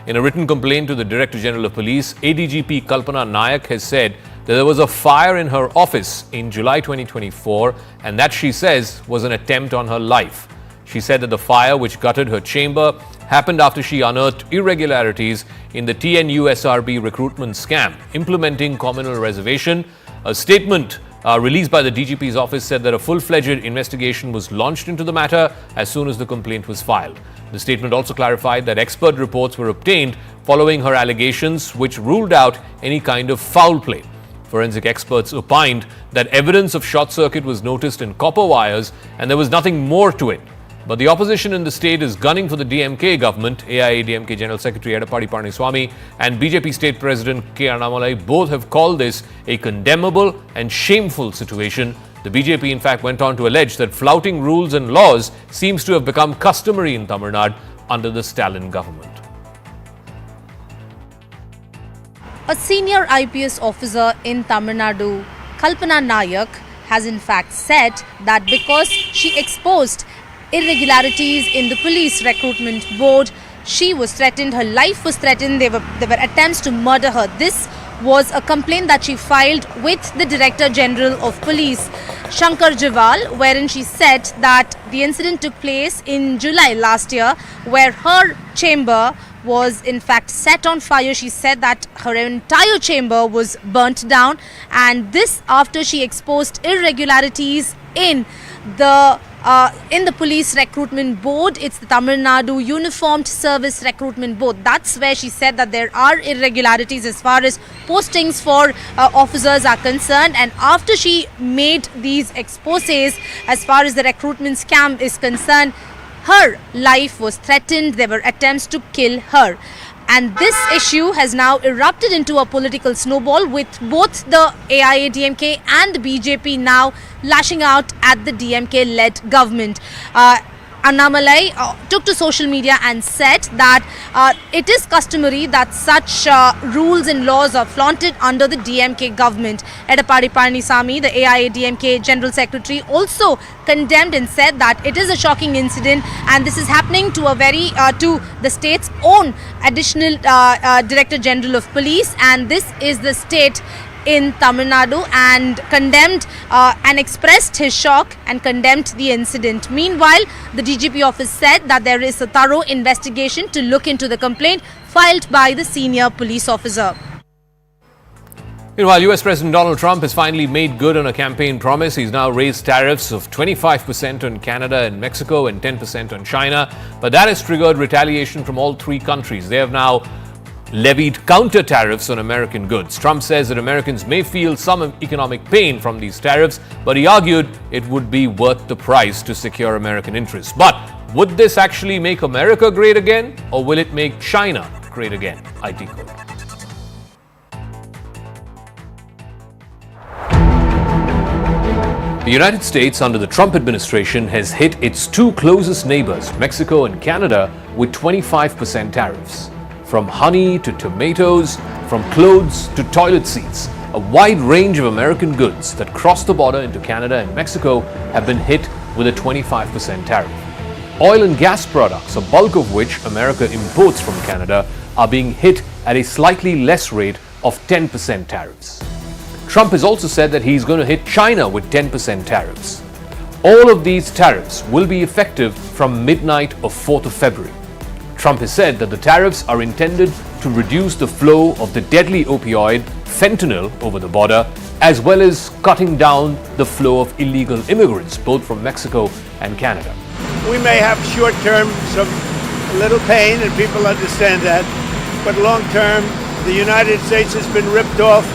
In a written complaint to the Director General of Police, ADGP Kalpana Nayak has said that there was a fire in her office in July 2024 and that, she says, was an attempt on her life. She said that the fire, which gutted her chamber, happened after she unearthed irregularities in the TNUSRB recruitment scam, implementing communal reservation. A statement released by the DGP's office said that a full-fledged investigation was launched into the matter as soon as the complaint was filed. The statement also clarified that expert reports were obtained following her allegations, which ruled out any kind of foul play. Forensic experts opined that evidence of short circuit was noticed in copper wires and there was nothing more to it. But the opposition in the state is gunning for the DMK government. AIADMK General Secretary Edappadi Palaniswamy and BJP State President K. Annamalai both have called this a condemnable and shameful situation. The BJP in fact went on to allege that flouting rules and laws seems to have become customary in Tamil Nadu under the Stalin government. A senior IPS officer in Tamil Nadu, Kalpana Nayak, has in fact said that because she exposed irregularities in the police recruitment board, she was threatened, her life was threatened, there were attempts to murder her. This was a complaint that she filed with the Director General of Police, Shankar Jiwal, wherein she said that the incident took place in July last year, where her chamber was in fact set on fire. She said that her entire chamber was burnt down, and this after she exposed irregularities in the police recruitment board. It's the Tamil Nadu Uniformed Service Recruitment Board. That's where she said that there are irregularities as far as postings for officers are concerned. And after she made these exposes as far as the recruitment scam is concerned, her life was threatened. There were attempts to kill her. And this issue has now erupted into a political snowball, with both the AIADMK and BJP now lashing out at the DMK-led government. Annamalai took to social media and said that it is customary that such rules and laws are flaunted under the DMK government. Edappadi Palaniswamy, the AIADMK General Secretary, also condemned and said that it is a shocking incident and this is happening to to the state's own additional Director General of Police, and this is the state in Tamil Nadu, and condemned and expressed his shock and condemned the incident. Meanwhile, the DGP office said that there is a thorough investigation to look into the complaint filed by the senior police officer. Meanwhile, US President Donald Trump has finally made good on a campaign promise. He's now raised tariffs of 25% on Canada and Mexico and 10% on China. But that has triggered retaliation from all three countries. They have now levied counter tariffs on American goods. Trump says that Americans may feel some economic pain from these tariffs, but he argued it would be worth the price to secure American interests. But would this actually make America great again, or will it make China great again? IT Code. The United States under the Trump administration has hit its two closest neighbors, Mexico and Canada, with 25% tariffs. From honey to tomatoes, from clothes to toilet seats, a wide range of American goods that cross the border into Canada and Mexico have been hit with a 25% tariff. Oil and gas products, a bulk of which America imports from Canada, are being hit at a slightly less rate of 10% tariffs. Trump has also said that he's going to hit China with 10% tariffs. All of these tariffs will be effective from midnight of 4th of February. Trump has said that the tariffs are intended to reduce the flow of the deadly opioid fentanyl over the border, as well as cutting down the flow of illegal immigrants, both from Mexico and Canada. We may have short-term some a little pain, and people understand that. But long term, the United States has been ripped off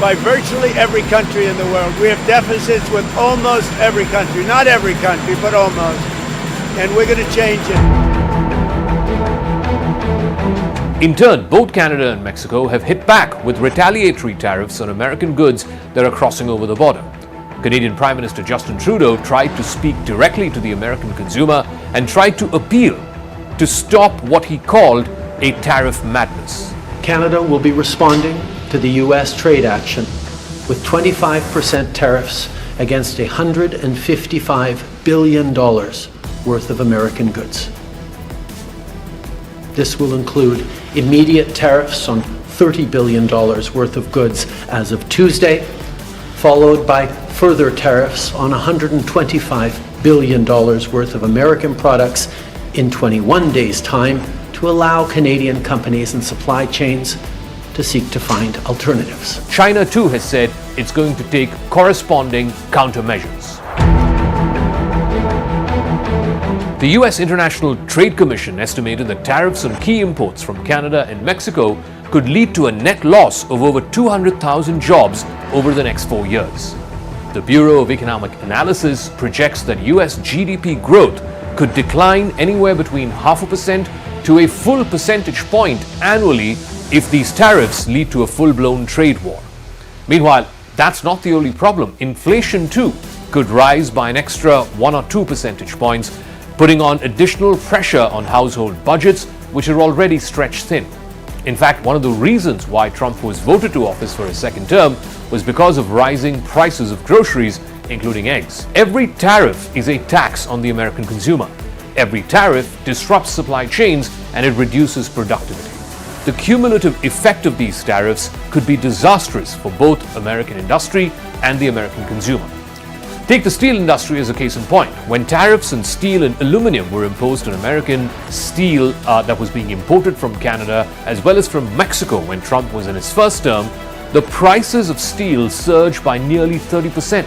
by virtually every country in the world. We have deficits with almost every country. Not every country, but almost. And we're going to change it. In turn, both Canada and Mexico have hit back with retaliatory tariffs on American goods that are crossing over the border. Canadian Prime Minister Justin Trudeau tried to speak directly to the American consumer and tried to appeal to stop what he called a tariff madness. Canada will be responding to the U.S. trade action with 25% tariffs against $155 billion worth of American goods. This will include immediate tariffs on $30 billion worth of goods as of Tuesday, followed by further tariffs on $125 billion worth of American products in 21 days' time to allow Canadian companies and supply chains to seek to find alternatives. China too has said it's going to take corresponding countermeasures. The US International Trade Commission estimated that tariffs on key imports from Canada and Mexico could lead to a net loss of over 200,000 jobs over the next 4 years. The Bureau of Economic Analysis projects that US GDP growth could decline anywhere between 0.5% to a full percentage point annually if these tariffs lead to a full-blown trade war. Meanwhile, that's not the only problem. Inflation too could rise by an extra 1 or 2 percentage points, putting on additional pressure on household budgets, which are already stretched thin. In fact, one of the reasons why Trump was voted to office for his second term was because of rising prices of groceries, including eggs. Every tariff is a tax on the American consumer. Every tariff disrupts supply chains and it reduces productivity. The cumulative effect of these tariffs could be disastrous for both American industry and the American consumer. Take the steel industry as a case in point. When tariffs on steel and aluminum were imposed on American steel that was being imported from Canada as well as from Mexico when Trump was in his first term, the prices of steel surged by nearly 30%.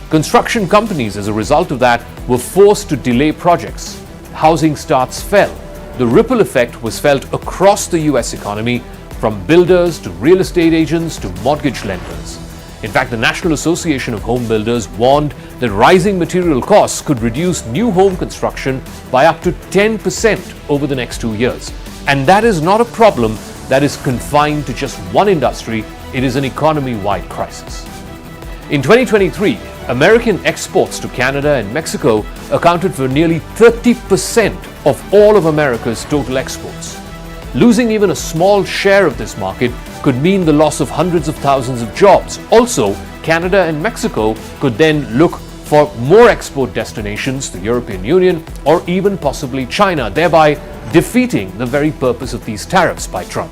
Construction companies, as a result of that, were forced to delay projects. Housing starts fell. The ripple effect was felt across the US economy, from builders to real estate agents to mortgage lenders. In fact, the National Association of Home Builders warned that rising material costs could reduce new home construction by up to 10% over the next 2 years. And that is not a problem that is confined to just one industry, it is an economy-wide crisis. In 2023, American exports to Canada and Mexico accounted for nearly 30% of all of America's total exports. Losing even a small share of this market could mean the loss of hundreds of thousands of jobs. Also, Canada and Mexico could then look for more export destinations, the European Union, or even possibly China, thereby defeating the very purpose of these tariffs by Trump.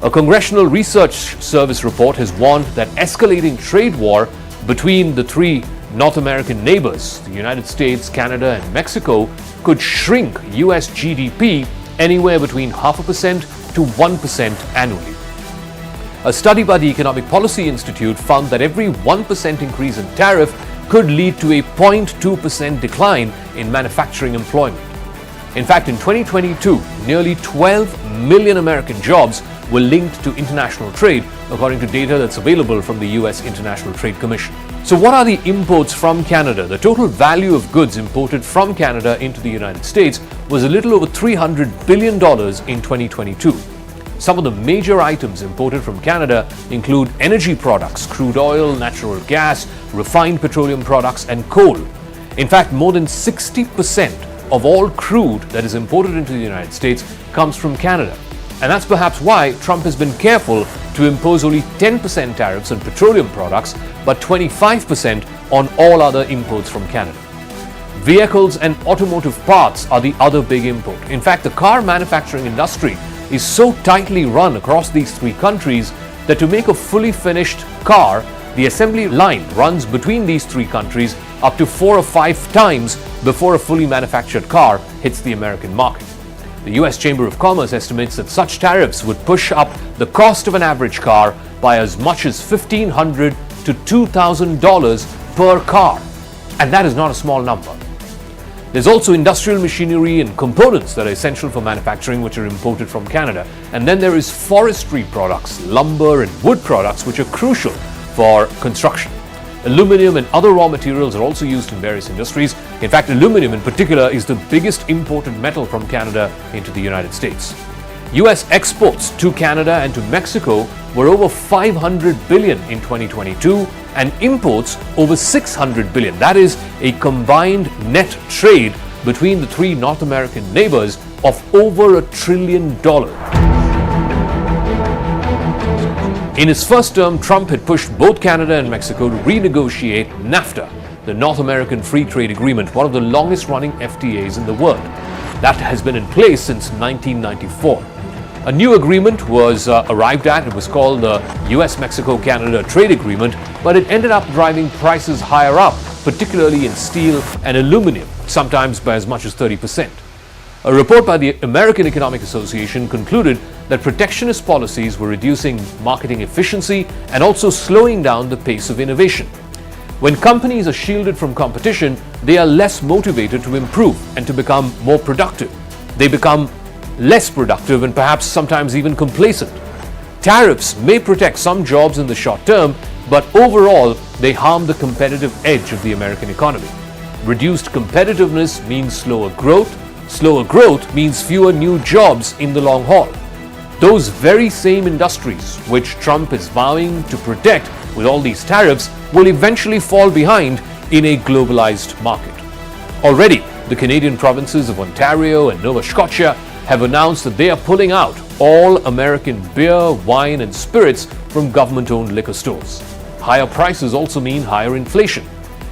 A Congressional Research Service report has warned that escalating trade war between the three North American neighbors, the United States, Canada, and Mexico, could shrink US GDP anywhere between 0.5% to 1% annually. A study by the Economic Policy Institute found that every 1% increase in tariff could lead to a 0.2% decline in manufacturing employment. In fact, in 2022, nearly 12 million American jobs were linked to international trade, according to data that's available from the US International Trade Commission. So what are the imports from Canada? The total value of goods imported from Canada into the United States was a little over $300 billion in 2022. Some of the major items imported from Canada include energy products, crude oil, natural gas, refined petroleum products, and coal. In fact, more than 60% of all crude that is imported into the United States comes from Canada. And that's perhaps why Trump has been careful to impose only 10% tariffs on petroleum products, but 25% on all other imports from Canada. Vehicles and automotive parts are the other big import. In fact, the car manufacturing industry is so tightly run across these three countries that to make a fully finished car, the assembly line runs between these three countries up to 4 or 5 times before a fully manufactured car hits the American market. The US Chamber of Commerce estimates that such tariffs would push up the cost of an average car by as much as $1,500 to $2,000 per car. And that is not a small number. There's also industrial machinery and components that are essential for manufacturing, which are imported from Canada. And then there is forestry products, lumber and wood products, which are crucial for construction. Aluminium and other raw materials are also used in various industries. In fact, aluminium in particular is the biggest imported metal from Canada into the United States. US exports to Canada and to Mexico were over $500 billion in 2022 and imports over $600 billion. That is a combined net trade between the three North American neighbors of over $1 trillion. In his first term, Trump had pushed both Canada and Mexico to renegotiate NAFTA, the North American Free Trade Agreement, one of the longest running FTAs in the world. That has been in place since 1994. A new agreement was arrived at. It was called the US-Mexico-Canada Trade Agreement, but it ended up driving prices higher up, particularly in steel and aluminum, sometimes by as much as 30%. A report by the American Economic Association concluded that protectionist policies were reducing marketing efficiency and also slowing down the pace of innovation. When companies are shielded from competition, they are less motivated to improve and to become more productive. They become less productive and perhaps sometimes even complacent. Tariffs may protect some jobs in the short term, but overall they harm the competitive edge of the American economy. Reduced competitiveness means slower growth. Slower growth means fewer new jobs in the long haul. Those very same industries which Trump is vowing to protect with all these tariffs will eventually fall behind in a globalized market. Already, the Canadian provinces of Ontario and Nova Scotia have announced that they are pulling out all American beer, wine and spirits from government-owned liquor stores. Higher prices also mean higher inflation.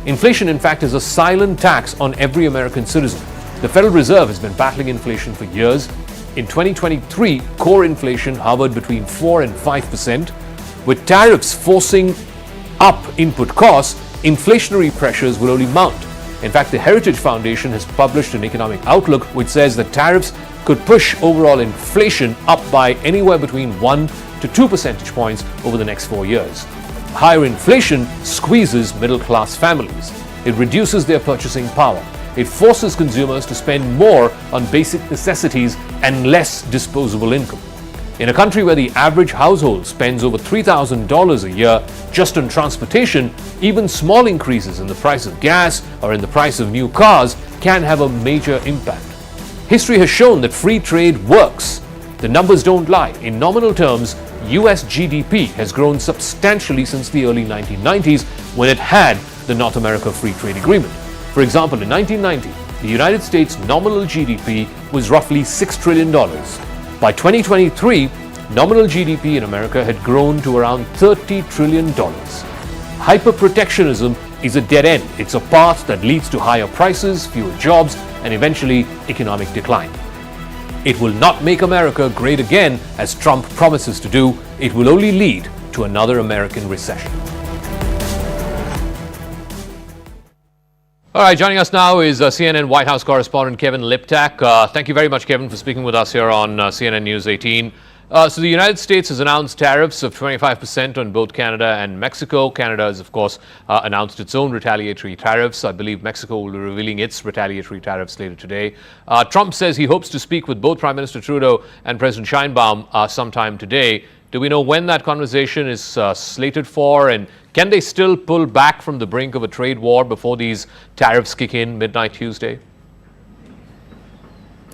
Inflation, in fact, is a silent tax on every American citizen. The Federal Reserve has been battling inflation for years. In 2023, core inflation hovered between 4 and 5%. With tariffs forcing up input costs, inflationary pressures will only mount. In fact, the Heritage Foundation has published an economic outlook which says that tariffs could push overall inflation up by anywhere between 1 to 2 percentage points over the next 4 years. Higher inflation squeezes middle-class families. It reduces their purchasing power. It forces consumers to spend more on basic necessities and less disposable income. In a country where the average household spends over $3,000 a year just on transportation, even small increases in the price of gas or in the price of new cars can have a major impact. History has shown that free trade works. The numbers don't lie. In nominal terms, US GDP has grown substantially since the early 1990s when it had the North America Free Trade Agreement. For example, in 1990, the United States nominal GDP was roughly $6 trillion. By 2023, nominal GDP in America had grown to around $30 trillion. Hyper-protectionism is a dead end. It's a path that leads to higher prices, fewer jobs, and eventually economic decline. It will not make America great again, as Trump promises to do. It will only lead to another American recession. All right, joining us now is CNN White House correspondent Kevin Liptak. Thank you very much, Kevin, for speaking with us here on CNN News 18. So the United States has announced tariffs of 25% on both Canada and Mexico. Canada has, of course, announced its own retaliatory tariffs. I believe Mexico will be revealing its retaliatory tariffs later today. Trump says he hopes to speak with both Prime Minister Trudeau and President Sheinbaum sometime today. Do we know when that conversation is slated for, and can they still pull back from the brink of a trade war before these tariffs kick in midnight Tuesday?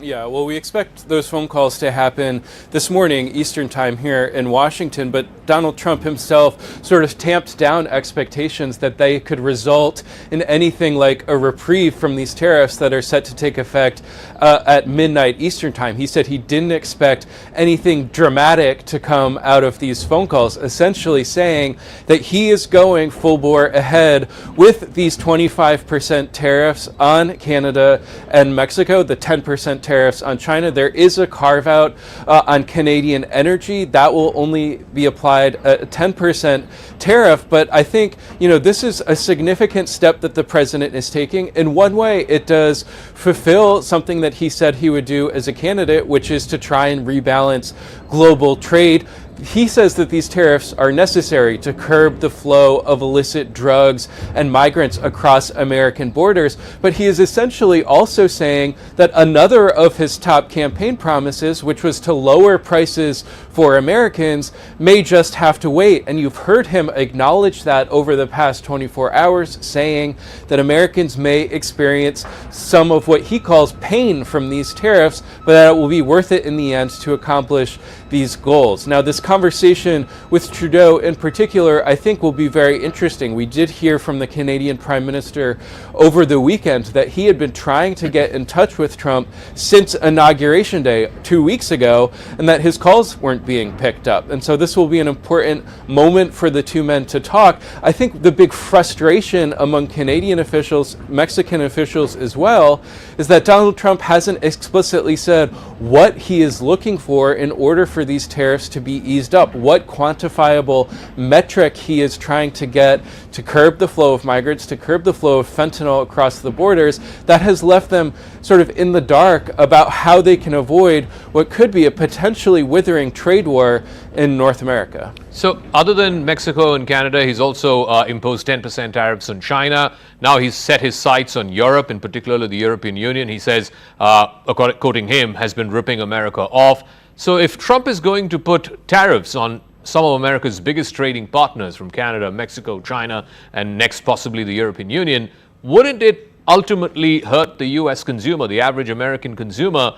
Yeah, well, we expect those phone calls to happen this morning, Eastern time here in Washington, but Donald Trump himself sort of tamped down expectations that they could result in anything like a reprieve from these tariffs that are set to take effect at midnight Eastern time. He said he didn't expect anything dramatic to come out of these phone calls, essentially saying that he is going full bore ahead with these 25% tariffs on Canada and Mexico, the 10% tariffs on China. There is a carve out on Canadian energy that will only be applied a 10% tariff. But I think, this is a significant step that the president is taking. In one way, it does fulfill something that he said he would do as a candidate, which is to try and rebalance global trade. he says that these tariffs are necessary to curb the flow of illicit drugs and migrants across American borders, but he is essentially also saying that another of his top campaign promises, which was to lower prices for Americans, may just have to wait. And you've heard him acknowledge that over the past 24 hours, saying that Americans may experience some of what he calls pain from these tariffs, but that it will be worth it in the end to accomplish these goals. Now, this conversation with Trudeau in particular, I think, will be very interesting. We did hear from the Canadian Prime Minister over the weekend that he had been trying to get in touch with Trump since Inauguration Day 2 weeks ago, and that his calls weren't being picked up. And so this will be an important moment for the two men to talk. I think the big frustration among Canadian officials, Mexican officials as well, is that Donald Trump hasn't explicitly said what he is looking for in order for these tariffs to be eased up, what quantifiable metric he is trying to get to curb the flow of migrants, to curb the flow of fentanyl across the borders. That has left them sort of in the dark about how they can avoid what could be a potentially withering trade war in North America. So other than Mexico and Canada, he's also imposed 10% tariffs on China. Now he's set his sights on Europe, in particular the European Union. He says, quoting him, has been ripping America off. So if Trump is going to put tariffs on some of America's biggest trading partners from Canada, Mexico, China, and next possibly the European Union, wouldn't it ultimately hurt the U.S. consumer? The average American consumer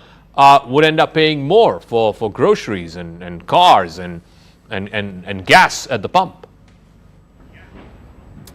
would end up paying more for groceries and cars and gas at the pump.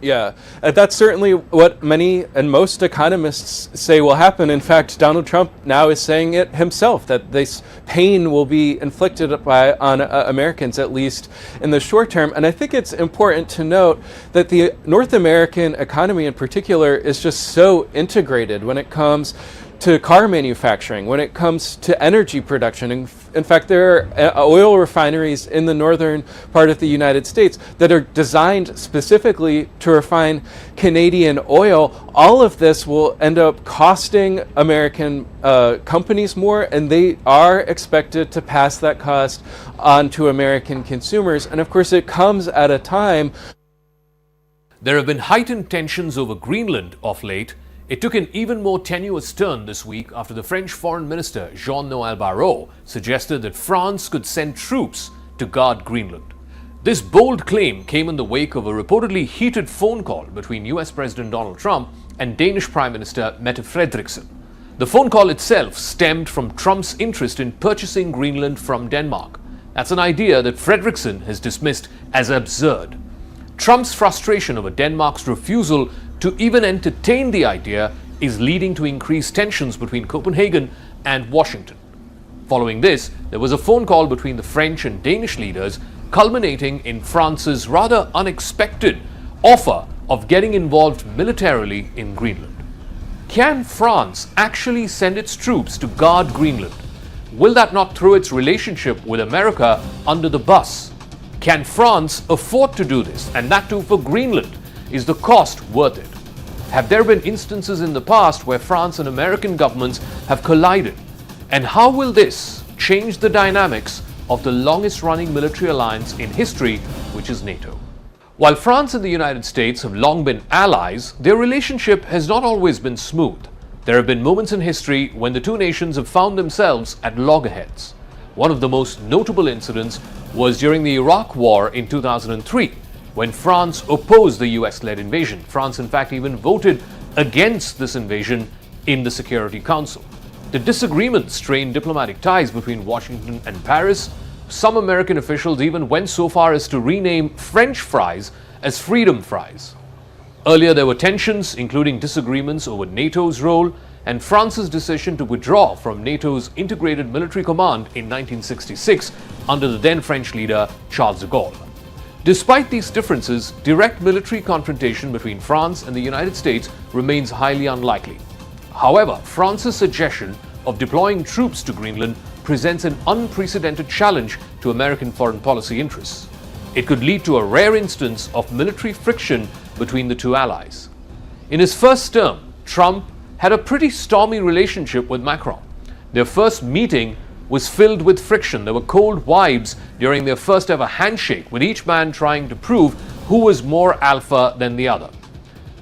Yeah, that's certainly what many and most economists say will happen. In fact, Donald Trump now is saying it himself, that this pain will be inflicted on Americans, at least in the short term. And I think it's important to note that the North American economy in particular is just so integrated when it comes to car manufacturing, when it comes to energy production. In fact, there are oil refineries in the northern part of the United States that are designed specifically to refine Canadian oil. All of this will end up costing American companies more, and they are expected to pass that cost on to American consumers. And of course, it comes at a time. There have been heightened tensions over Greenland of late. It took an even more tenuous turn this week after the French Foreign Minister Jean-Noël Barrot suggested that France could send troops to guard Greenland. This bold claim came in the wake of a reportedly heated phone call between US President Donald Trump and Danish Prime Minister Mette Frederiksen. The phone call itself stemmed from Trump's interest in purchasing Greenland from Denmark. That's an idea that Frederiksen has dismissed as absurd. Trump's frustration over Denmark's refusal to even entertain the idea is leading to increased tensions between Copenhagen and Washington. Following this, there was a phone call between the French and Danish leaders, culminating in France's rather unexpected offer of getting involved militarily in Greenland. Can France actually send its troops to guard Greenland? Will that not throw its relationship with America under the bus? Can France afford to do this, and that too for Greenland? Is the cost worth it? Have there been instances in the past where France and American governments have collided? And how will this change the dynamics of the longest running military alliance in history, which is NATO? While France and the United States have long been allies, their relationship has not always been smooth. There have been moments in history when the two nations have found themselves at loggerheads. One of the most notable incidents was during the Iraq War in 2003. When France opposed the US-led invasion. France, in fact, even voted against this invasion in the Security Council. The disagreement strained diplomatic ties between Washington and Paris. Some American officials even went so far as to rename French fries as freedom fries. Earlier, there were tensions, including disagreements over NATO's role and France's decision to withdraw from NATO's integrated military command in 1966 under the then French leader Charles de Gaulle. Despite these differences, direct military confrontation between France and the United States remains highly unlikely. However, France's suggestion of deploying troops to Greenland presents an unprecedented challenge to American foreign policy interests. It could lead to a rare instance of military friction between the two allies. In his first term, Trump had a pretty stormy relationship with Macron. Their first meeting was filled with friction. There were cold vibes during their first ever handshake, with each man trying to prove who was more alpha than the other.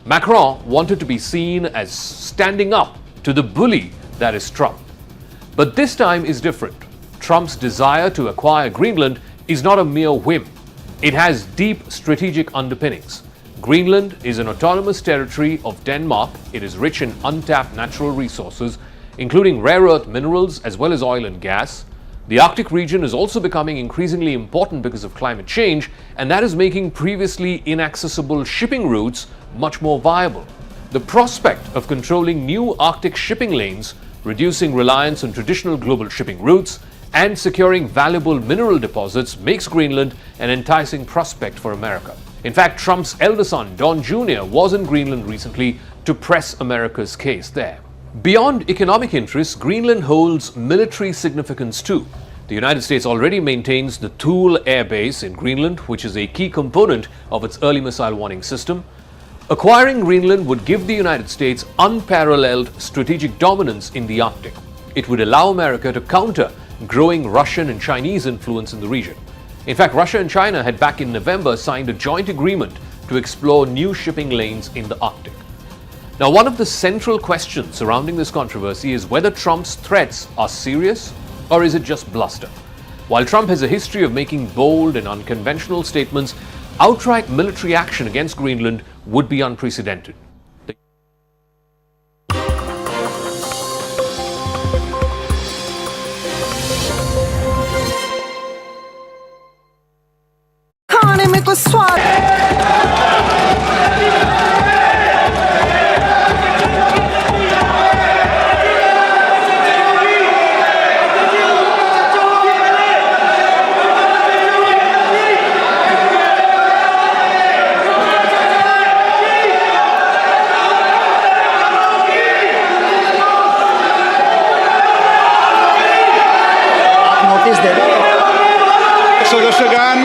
Macron wanted to be seen as standing up to the bully that is Trump. But this time is different. Trump's desire to acquire Greenland is not a mere whim. It has deep strategic underpinnings. Greenland is an autonomous territory of Denmark. It is rich in untapped natural resources, including rare earth minerals as well as oil and gas. The Arctic region is also becoming increasingly important because of climate change, and that is making previously inaccessible shipping routes much more viable. The prospect of controlling new Arctic shipping lanes, reducing reliance on traditional global shipping routes, and securing valuable mineral deposits makes Greenland an enticing prospect for America. In fact, Trump's elder son, Don Jr., was in Greenland recently to press America's case there. Beyond economic interests, Greenland holds military significance too. The United States already maintains the Thule Air Base in Greenland, which is a key component of its early missile warning system. Acquiring Greenland would give the United States unparalleled strategic dominance in the Arctic. It would allow America to counter growing Russian and Chinese influence in the region. In fact, Russia and China had back in November signed a joint agreement to explore new shipping lanes in the Arctic. Now, one of the central questions surrounding this controversy is whether Trump's threats are serious or is it just bluster? While Trump has a history of making bold and unconventional statements, outright military action against Greenland would be unprecedented. सदस्यगण,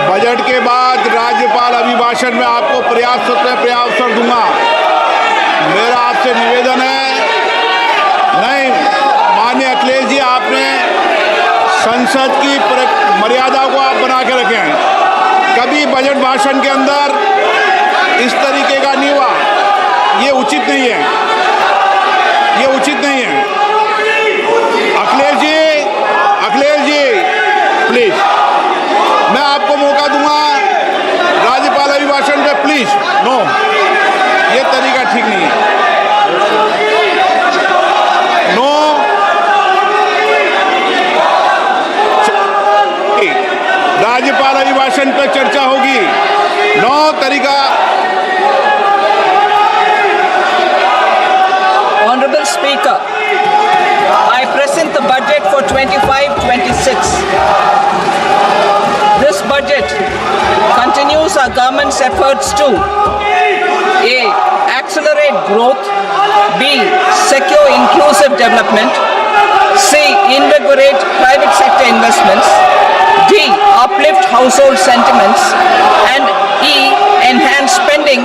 बजट के बाद राज्यपाल अभिभाषण में आपको पर्याप्त अवसर दूंगा। मेरा आपसे निवेदन है, नहीं माननीय अखिलेश जी, आपने संसद की मर्यादा को आप बना के रखें। कभी बजट भाषण के अंदर इस तरीके का नहीं हुआ, ये उचित नहीं है, ये उचित नहीं है। अखिलेश जी प्लीज, मैं आपको मौका दूंगा राज्यपाल अभिभाषण पे, प्लीज। नो, ये तरीका ठीक नहीं है। नो, राज्यपाल अभिभाषण पे चर्चा होगी। नो तरीका। Honorable Speaker, I present the budget for 25-26. This budget continues our government's efforts to A. Accelerate growth, B. Secure inclusive development, C. Invigorate private sector investments, D. Uplift household sentiments, and E. Enhance spending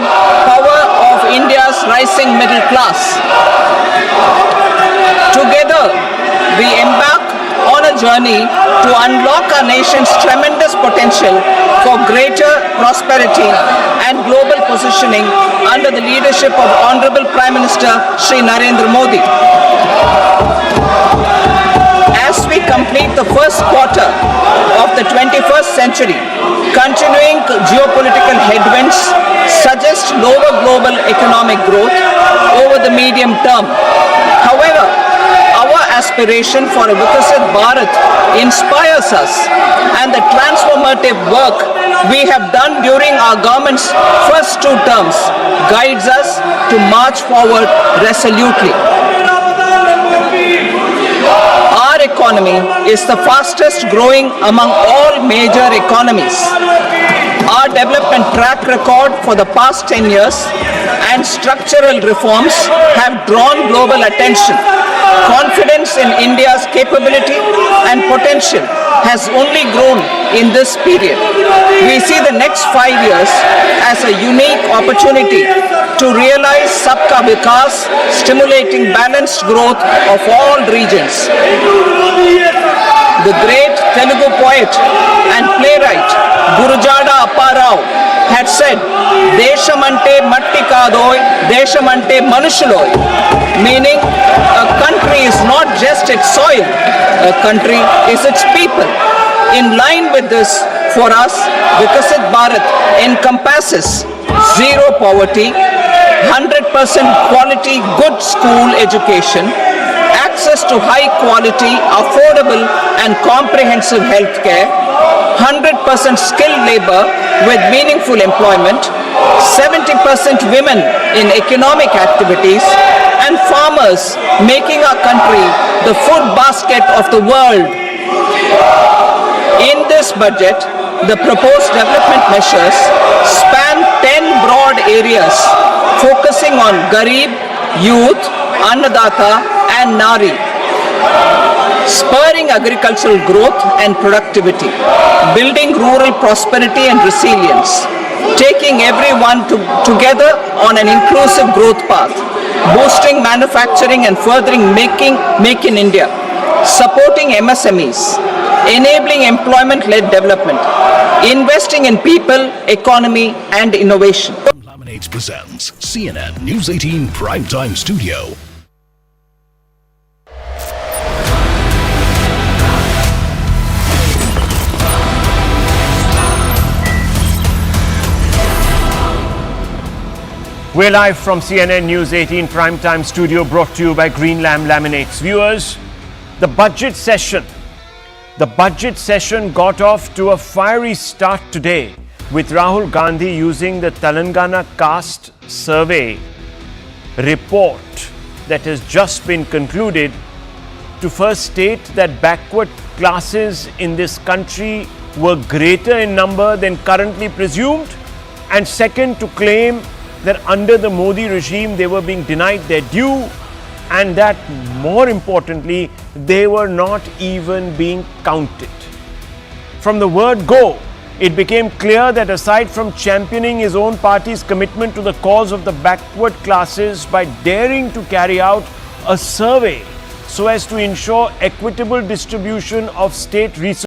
power of India's rising middle class. Together, we embark on a journey to unlock our nation's tremendous potential for greater prosperity and global positioning under the leadership of Honorable Prime Minister Shri Narendra Modi. As we complete the first quarter of the 21st century, continuing geopolitical headwinds suggest lower global economic growth over the medium term. However, our aspiration for a Vikasit Bharat inspires us, and the transformative work we have done during our government's first 2 terms guides us to march forward resolutely. Our economy is the fastest growing among all major economies. Our development track record for the past 10 years and structural reforms have drawn global attention. Confidence in India's capability and potential has only grown in this period. We see the next 5 years as a unique opportunity to realize Sabka Vikas, stimulating balanced growth of all regions. The great Telugu poet and playwright Gurujada Apparao had said, Deshamante matti kadoy, Deshamante manushuloy, meaning a country is not just its soil, a country is its people. In line with this, for us, Vikasit Bharat encompasses zero poverty, 100% quality good school education, access to high quality, affordable and comprehensive health care, 100% skilled labor with meaningful employment, 70% women in economic activities, and farmers making our country the food basket of the world. In this budget, the proposed development measures span 10 broad areas focusing on Garib, youth, Annadata and Nari, spurring agricultural growth and productivity, building rural prosperity and resilience, taking everyone together on an inclusive growth path, boosting manufacturing and furthering Make in India, supporting MSMEs, enabling employment-led development, investing in people, economy and innovation. Laminates presents CNN News 18 Primetime Studio. We're live from CNN News 18 Primetime Studio, brought to you by Greenland Laminates. Viewers, the budget session got off to a fiery start today with Rahul Gandhi using the Telangana Caste survey report that has just been concluded to first state that backward classes in this country were greater in number than currently presumed, and second to claim that under the Modi regime they were being denied their due, and that more importantly they were not even being counted. From the word go, it became clear that aside from championing his own party's commitment to the cause of the backward classes by daring to carry out a survey so as to ensure equitable distribution of state resources,